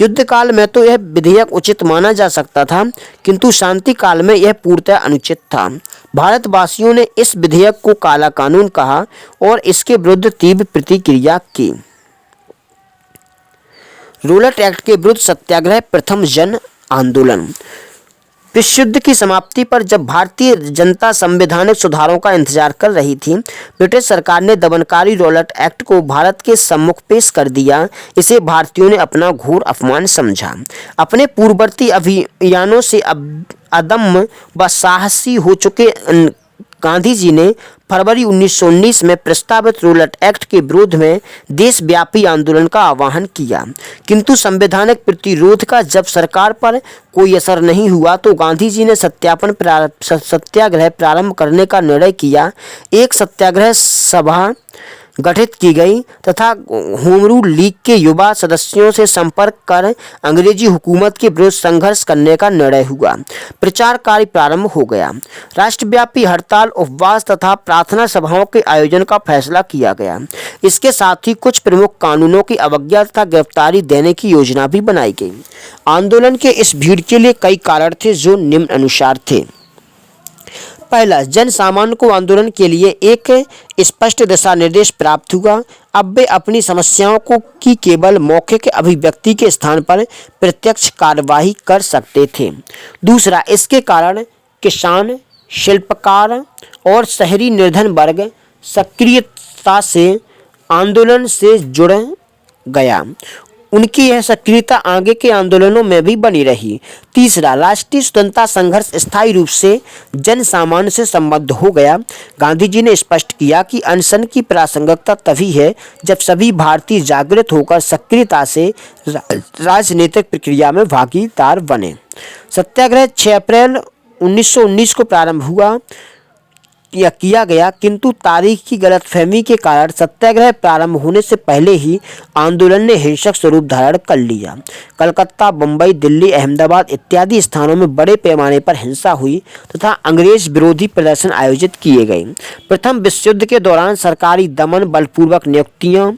A: युद्ध काल में तो यह विधेयक उचित माना जा सकता था, किंतु शांति काल में यह पूर्णतः अनुचित था। भारतवासियों ने इस विधेयक को काला कानून कहा और इसके विरुद्ध तीव्र प्रतिक्रिया की। रोलट एक्ट के विरुद्ध सत्याग्रह, प्रथम जन आंदोलन। विश्व युद्ध की समाप्ति पर जब भारतीय जनता संवैधानिक सुधारों का इंतजार कर रही थी, ब्रिटिश सरकार ने दमनकारी रोलट एक्ट को भारत के सम्मुख पेश कर दिया। इसे भारतीयों ने अपना घोर अपमान समझा। अपने पूर्ववर्ती अभियानों से अदम्य व साहसी हो चुके गांधी जी ने फरवरी 1919 में प्रस्तावित रोलट एक्ट के विरोध में देशव्यापी आंदोलन का आह्वान किया, किंतु संवैधानिक प्रतिरोध का जब सरकार पर कोई असर नहीं हुआ तो गांधी जी ने सत्याग्रह प्रारंभ करने का निर्णय किया। एक सत्याग्रह सभा गठित की गई तथा होम रूल लीग के युवा सदस्यों से संपर्क कर अंग्रेजी हुकूमत के विरुद्ध संघर्ष करने का निर्णय हुआ। प्रचार कार्य प्रारंभ हो गया। राष्ट्रव्यापी हड़ताल, उपवास तथा प्रार्थना सभाओं के आयोजन का फैसला किया गया। इसके साथ ही कुछ प्रमुख कानूनों की अवज्ञा तथा गिरफ्तारी देने की योजना भी बनाई गई। आंदोलन के इस भीड़ के लिए कई कारण थे जो निम्न अनुसार थे। पहला, जन सामान्य को आंदोलन के लिए एक स्पष्ट दिशा निर्देश प्राप्त हुआ। अब वे अपनी समस्याओं को की केवल मौखिक अभिव्यक्ति के स्थान पर प्रत्यक्ष कार्यवाही कर सकते थे। दूसरा, इसके कारण किसान, शिल्पकार और शहरी निर्धन वर्ग सक्रियता से आंदोलन से जुड़ गया। उनकी यह सक्रियता आगे के आंदोलनों में भी बनी रही। तीसरा, राष्ट्रीय स्वतंत्रता संघर्ष स्थायी रूप से जन सामान्य से संबद्ध हो गया। गांधी जी ने स्पष्ट किया कि अनशन की प्रासंगिकता तभी है जब सभी भारतीय जागृत होकर सक्रियता से राजनीतिक प्रक्रिया में भागीदार बने। सत्याग्रह 6 अप्रैल 1919 को प्रारंभ हुआ या किया गया, किंतु तारीख की गलतफहमी के कारण सत्याग्रह प्रारंभ होने से पहले ही आंदोलन ने हिंसक स्वरूप धारण कर लिया। कलकत्ता, बम्बई, दिल्ली, अहमदाबाद इत्यादि स्थानों में बड़े पैमाने पर हिंसा हुई तथा अंग्रेज विरोधी प्रदर्शन आयोजित किए गए। प्रथम विश्व युद्ध के दौरान सरकारी दमन, बलपूर्वक नियुक्तियां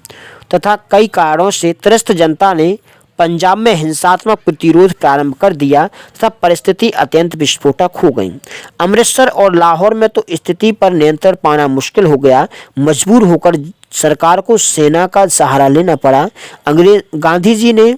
A: तथा कई कारणों से त्रस्त जनता ने पंजाब में हिंसात्मक प्रतिरोध प्रारंभ कर दिया तथा परिस्थिति अत्यंत विस्फोटक हो गई। अमृतसर और लाहौर में तो स्थिति पर नियंत्रण पाना मुश्किल हो गया। मजबूर होकर सरकार को सेना का सहारा लेना पड़ा। गांधी जी ने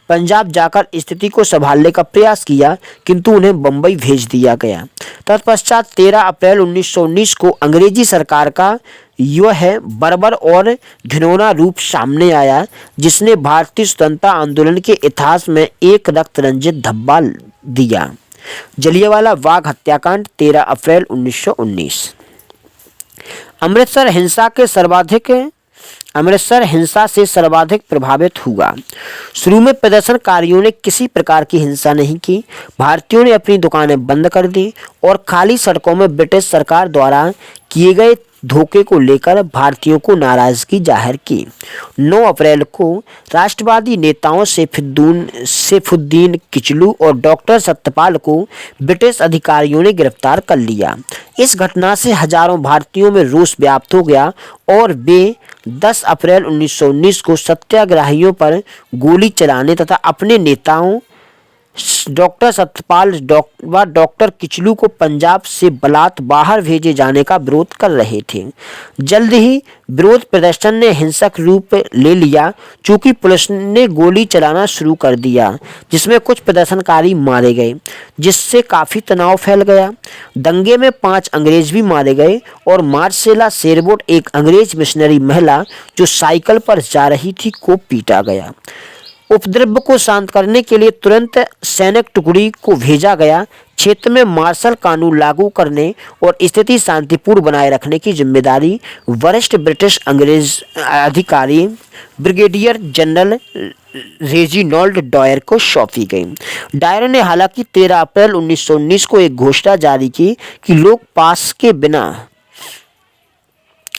A: पंजाब जाकर स्थिति को संभालने का प्रयास किया, किंतु उन्हें बम्बई भेज दिया गया। तत्पश्चात 13 अप्रैल 1919 को अंग्रेजी सरकार का यह बर्बर और घिनौना रूप सामने आया, जिसने भारतीय स्वतंत्रता आंदोलन के इतिहास में एक रक्त रंजित धब्बा दिया। जलियांवाला बाग हत्याकांड, 13 अप्रैल 1919। अमृतसर हिंसा से सर्वाधिक प्रभावित हुआ। शुरू में प्रदर्शनकारियों ने किसी प्रकार की हिंसा नहीं की। भारतीयों ने अपनी दुकानें बंद कर दी और खाली सड़कों में ब्रिटिश सरकार द्वारा किए गए धोखे को लेकर भारतीयों को नाराजगी जाहिर की। 9 अप्रैल को राष्ट्रवादी नेताओं सैफुद्दीन किचलू और डॉक्टर सत्यपाल को ब्रिटिश अधिकारियों ने गिरफ्तार कर लिया। इस घटना से हजारों भारतीयों में रोष व्याप्त हो गया और वे 10 अप्रैल 1919 को सत्याग्रहियों पर गोली चलाने तथा अपने नेताओं डॉक्टर सत्यपाल व डॉक्टर किचलू को पंजाब से बलात् बाहर भेजे जाने का विरोध कर रहे थे। जल्द ही विरोध प्रदर्शन ने हिंसक रूप ले लिया, चूंकि पुलिस ने गोली चलाना शुरू कर दिया, जिसमें कुछ प्रदर्शनकारी मारे गए, जिससे काफ़ी तनाव फैल गया। दंगे में 5 अंग्रेज भी मारे गए और मार्सेला शेरवुड, एक अंग्रेज मिशनरी महिला जो साइकिल पर जा रही थी, को पीटा गया। उपद्रव को शांत करने के लिए तुरंत सैनिक टुकड़ी को भेजा गया। क्षेत्र में मार्शल कानून लागू करने और स्थिति शांतिपूर्ण बनाए रखने की जिम्मेदारी वरिष्ठ ब्रिटिश अंग्रेज अधिकारी ब्रिगेडियर जनरल रेजिनाल्ड डायर को सौंपी गई। डायर ने हालांकि 13 अप्रैल 1919 को एक घोषणा जारी की कि लोग पास के बिना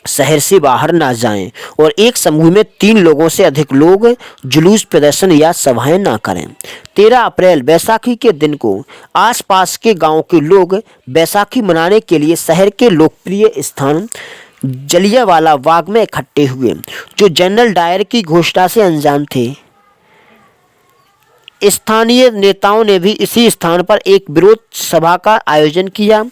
A: शहर से बाहर ना जाएं और एक समूह में 3 लोगों से अधिक लोग जुलूस, प्रदर्शन या सभाएं ना करें। 13 अप्रैल बैसाखी के दिन को आसपास के गांव के लोग बैसाखी मनाने के लिए शहर के लोकप्रिय स्थान जलियांवाला बाग में इकट्ठे हुए, जो जनरल डायर की घोषणा से अनजान थे। स्थानीय नेताओं ने भी इसी स्थान पर एक विरोध सभा का आयोजन किया।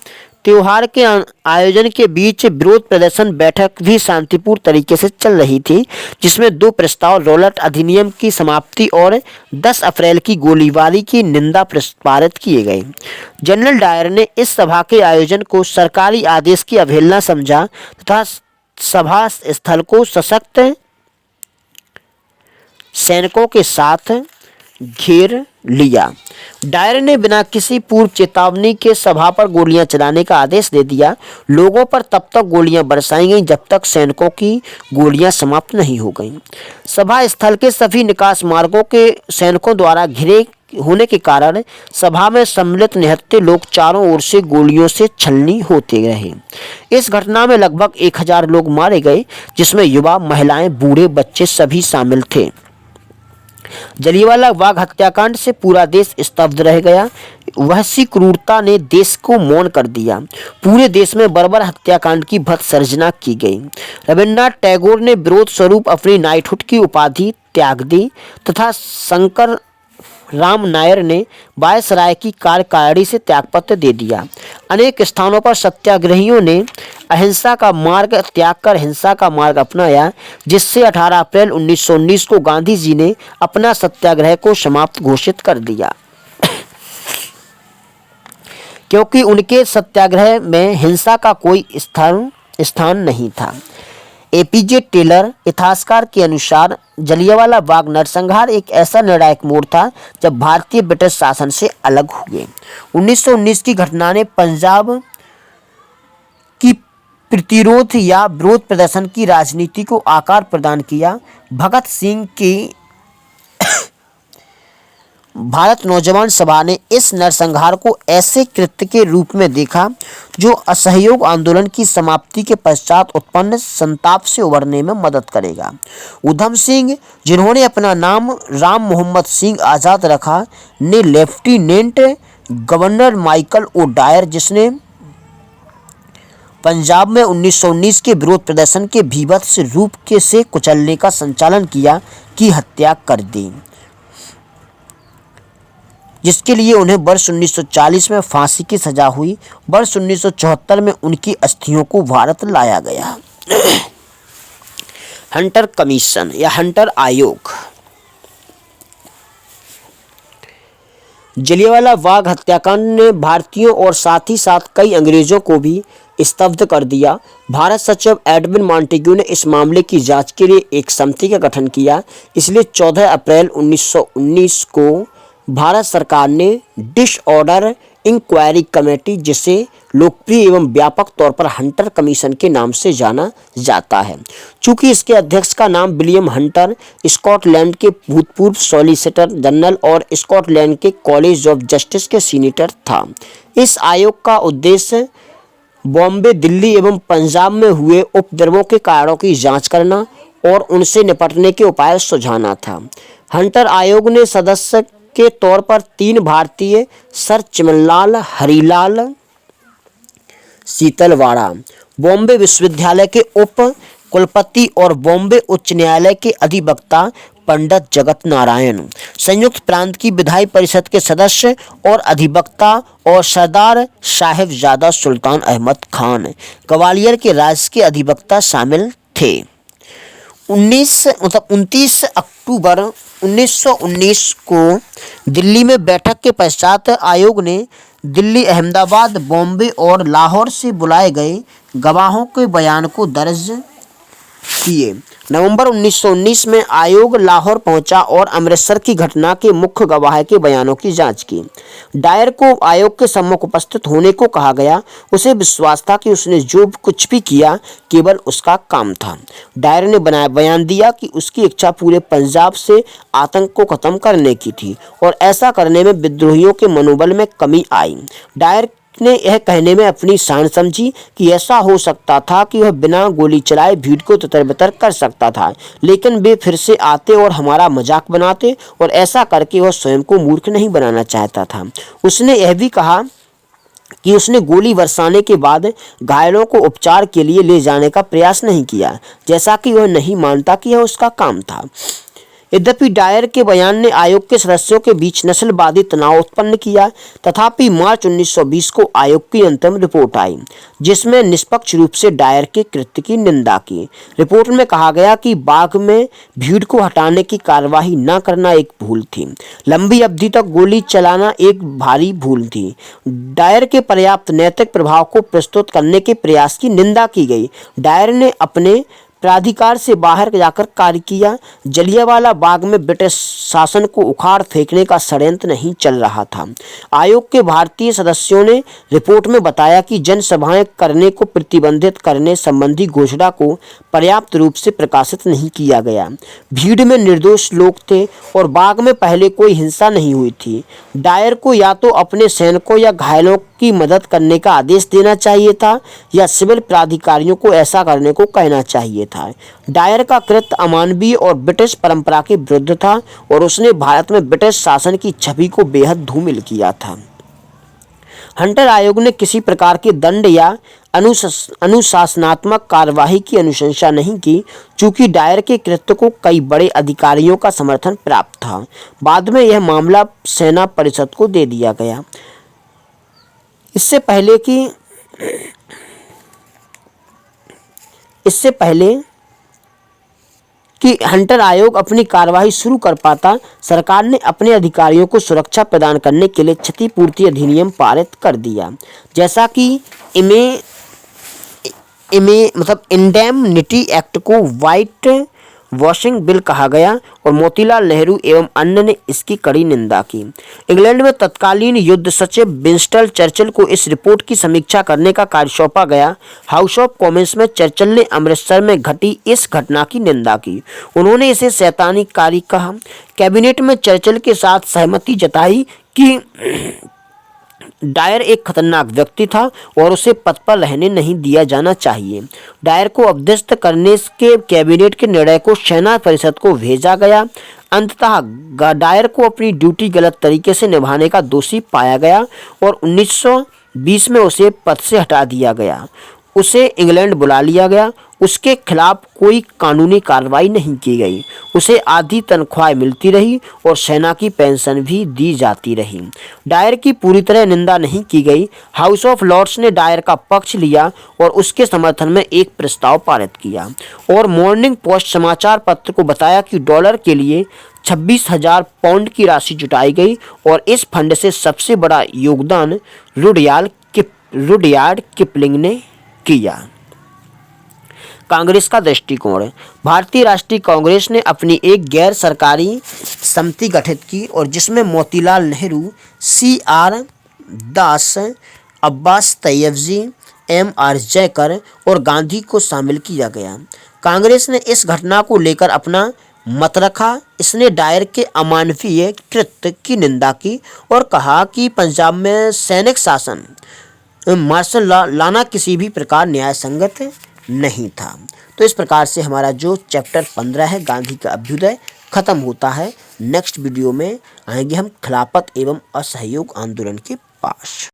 A: त्योहार के आयोजन के बीच विरोध प्रदर्शन बैठक भी शांतिपूर्ण तरीके से चल रही थी, जिसमें 2 प्रस्ताव, रौलट अधिनियम की समाप्ति और 10 अप्रैल की गोलीबारी की निंदा पारित किए गए। जनरल डायर ने इस सभा के आयोजन को सरकारी आदेश की अवहेलना समझा तथा सभा स्थल को सशक्त सैनिकों के साथ घेर लिया। डायर ने बिना किसी पूर्व चेतावनी के सभा पर गोलियां चलाने का आदेश दे दिया। लोगों पर तब तक गोलियां बरसाई गईं जब तक सैनिकों की गोलियां समाप्त नहीं हो गईं। सभा स्थल के सभी निकास मार्गों के सैनिकों द्वारा घिरे होने के कारण सभा में सम्मिलित निहत्थे लोग चारों ओर से गोलियों से छलनी होते रहे। इस घटना में लगभग 1000 लोग मारे गए, जिसमें युवा, महिलाएं, बूढ़े, बच्चे सभी शामिल थे। जलियांवाला बाग हत्याकांड से पूरा देश स्तब्ध रह गया। वहशी क्रूरता ने देश को मौन कर दिया। पूरे देश में बर्बर हत्याकांड की भद्द सर्जना की गई। रविन्द्रनाथ टैगोर ने विरोध स्वरूप अपनी नाइटहुड की उपाधि त्याग दी तथा शंकर राम नायर ने वायसराय की कार्यकारिणी से त्यागपत्र दे दिया। अनेक स्थानों पर सत्याग्रहियों ने अहिंसा का मार्ग त्याग कर हिंसा का मार्ग अपनाया, जिससे 18 अप्रैल 1919 को गांधी जी ने अपना सत्याग्रह को समाप्त घोषित कर दिया। क्योंकि उनके सत्याग्रह में हिंसा का कोई स्थान नहीं था। एपीजे टेलर इतिहासकार के अनुसार जलियांवाला बाग नरसंहार एक ऐसा निर्णायक मोड़ था जब भारतीय ब्रिटिश शासन से अलग हुए। 1919 की घटना ने पंजाब की प्रतिरोध या विरोध प्रदर्शन की राजनीति को आकार प्रदान किया। भगत सिंह की भारत नौजवान सभा ने इस नरसंहार को ऐसे कृत्य के रूप में देखा जो असहयोग आंदोलन की समाप्ति के पश्चात उत्पन्न संताप से उबरने में मदद करेगा। उधम सिंह, जिन्होंने अपना नाम राम मोहम्मद सिंह आज़ाद रखा, ने lieutenant governor Michael O Dwyer, जिसने पंजाब में 1919 के विरोध प्रदर्शन के भीभत्स रूप के से कुचलने का संचालन किया, की हत्या कर दी, जिसके लिए उन्हें वर्ष 1940 में फांसी की सजा हुई। वर्ष 1974 में उनकी अस्थियों को भारत लाया गया। हंटर कमीशन या हंटर आयोग। जलियांवाला बाग हत्याकांड ने भारतीयों और साथ ही साथ कई अंग्रेजों को भी स्तब्ध कर दिया। भारत सचिव एडविन मॉन्टेग्यू ने इस मामले की जांच के लिए एक समिति का गठन किया। इसलिए 14 अप्रैल 1919 को भारत सरकार ने डिसऑर्डर इंक्वायरी कमेटी, जिसे लोकप्रिय एवं व्यापक तौर पर हंटर कमीशन के नाम से जाना जाता है, चूंकि इसके अध्यक्ष का नाम विलियम हंटर, स्कॉटलैंड के भूतपूर्व सॉलिसिटर जनरल और स्कॉटलैंड के कॉलेज ऑफ जस्टिस के सीनेटर था। इस आयोग का उद्देश्य बॉम्बे, दिल्ली एवं पंजाब में हुए उपद्रवों के कारणों की जांच करना और उनसे निपटने के उपाय सुझाना था। हंटर आयोग ने सदस्य के तौर पर 3 भारतीय, सर चिमनलाल, हरिलाल शीतलवाड़ा, बॉम्बे विश्वविद्यालय के उप कुलपति और बॉम्बे उच्च न्यायालय के अधिवक्ता पंडित जगत नारायण, संयुक्त प्रांत की विधायी परिषद के सदस्य और अधिवक्ता और सरदार साहिबजादा सुल्तान अहमद खान, ग्वालियर के राज्य के अधिवक्ता शामिल थे। 29 अक्टूबर 1919 को दिल्ली में बैठक के पश्चात आयोग ने दिल्ली, अहमदाबाद, बॉम्बे और लाहौर से बुलाए गए गवाहों के बयान को दर्ज किए। नवंबर 1919 में आयोग लाहौर पहुंचा और अमृतसर की घटना के मुख्य गवाह के बयानों की जांच की। डायर को आयोग के सम्मुख उपस्थित होने को कहा गया। उसे विश्वास था कि उसने जो कुछ भी किया केवल उसका काम था। डायर ने बयान दिया कि उसकी इच्छा पूरे पंजाब से आतंक को खत्म करने की थी और ऐसा करने में विद्रोहियों के मनोबल में कमी आई। डायर ने यह कहने में अपनी शान समझी कि ऐसा हो सकता था कि वह बिना गोली चलाए भीड़ को तितर-बितर कर सकता था, लेकिन वे फिर से आते और हमारा मजाक बनाते, और ऐसा करके वह स्वयं को मूर्ख नहीं बनाना चाहता था। उसने यह भी कहा कि उसने गोली बरसाने के बाद घायलों को उपचार के लिए ले जाने का प्रयास नहीं किया, जैसा कि वह नहीं मानता कि यह उसका काम था। यद्यपि डायर के बयान ने आयोग के सदस्यों के बीच नस्लवादी तनाव उत्पन्न किया, तथापि मार्च 1920 को आयोग की अंतिम रिपोर्ट आई, जिसमें निष्पक्ष रूप से डायर के कृत्य की निंदा की। रिपोर्ट में कहा गया कि बाग में भीड़ को हटाने की कार्यवाही न करना एक भूल थी। लंबी अवधि तक गोली चलाना एक भारी भूल थी। डायर के पर्याप्त नैतिक प्रभाव को प्रस्तुत करने के प्रयास की निंदा की गई। डायर ने अपने प्राधिकार से बाहर जाकर कार्य किया। जलियांवाला बाग में ब्रिटिश शासन को उखाड़ फेंकने का षड्यंत्र नहीं चल रहा था। आयोग के भारतीय सदस्यों ने रिपोर्ट में बताया कि जनसभाएं करने को प्रतिबंधित करने संबंधी घोषणा को पर्याप्त रूप से प्रकाशित नहीं किया गया। भीड़ में निर्दोष लोग थे और बाग में पहले कोई हिंसा नहीं हुई थी। डायर को या तो अपने सैनिकों या घायलों की मदद करने का आदेश देना चाहिए था, या सिविल प्राधिकारियों को ऐसा करने को कहना चाहिए था। डायर का कृत्य अमानवीय और ब्रिटिश परंपरा के विरुद्ध था, और उसने भारत में ब्रिटिश शासन की छवि को बेहद धूमिल किया था। हंटर आयोग ने किसी प्रकार के दंड या अनुशासनात्मक कार्यवाही की अनुशंसा नहीं की, चूंकि डायर के कृत्य को कई बड़े अधिकारियों का समर्थन प्राप्त था। बाद में यह मामला सेना परिषद को दे दिया गया। इससे पहले कि हंटर आयोग अपनी कार्यवाही शुरू कर पाता, सरकार ने अपने अधिकारियों को सुरक्षा प्रदान करने के लिए क्षतिपूर्ति अधिनियम पारित कर दिया, जैसा कि इंडेमनिटी एक्ट को व्हाइट वॉशिंग बिल कहा गया, और मोतीलाल नेहरू एवं अन्य ने इसकी कड़ी निंदा की। इंग्लैंड में तत्कालीन युद्ध सचिव विंस्टन चर्चिल को इस रिपोर्ट की समीक्षा करने का कार्य सौंपा गया। हाउस ऑफ कॉमन्स में चर्चिल ने अमृतसर में घटी इस घटना की निंदा की। उन्होंने इसे शैतानी कार्य कहा। कैबिनेट में चर्चिल के साथ सहमति जताई कि डायर एक खतरनाक व्यक्ति था और उसे पद पर रहने नहीं दिया जाना चाहिए। डायर को अभ्यस्त करने के कैबिनेट के निर्णय को सेना परिषद को भेजा गया। अंततः डायर को अपनी ड्यूटी गलत तरीके से निभाने का दोषी पाया गया और 1920 में उसे पद से हटा दिया गया। उसे इंग्लैंड बुला लिया गया। उसके खिलाफ कोई कानूनी कार्रवाई नहीं की गई। उसे आधी तनख्वाह मिलती रही और सेना की पेंशन भी दी जाती रही। डायर की पूरी तरह निंदा नहीं की गई। हाउस ऑफ लॉर्ड्स ने डायर का पक्ष लिया और उसके समर्थन में एक प्रस्ताव पारित किया, और मॉर्निंग पोस्ट समाचार पत्र को बताया कि डॉलर के लिए 26,000 पाउंड की राशि जुटाई गई, और इस फंड से सबसे बड़ा योगदान रुडयार्ड किपलिंग ने किया। कांग्रेस का दृष्टिकोण। भारतीय राष्ट्रीय कांग्रेस ने अपनी एक गैर सरकारी समिति गठित की, और जिसमें मोतीलाल नेहरू, CR दास, अब्बास तैयबजी, MR जयकर और गांधी को शामिल किया गया। कांग्रेस ने इस घटना को लेकर अपना मत रखा। इसने डायर के अमानवीय कृत्य की निंदा की और कहा कि पंजाब में सैनिक शासन मार्शल लॉ लाना किसी भी प्रकार न्याय संगत नहीं था। तो इस प्रकार से हमारा जो चैप्टर 15 है गांधी का अभ्युदय खत्म होता है। नेक्स्ट वीडियो में आएंगे हम खिलाफत एवं असहयोग आंदोलन के पास।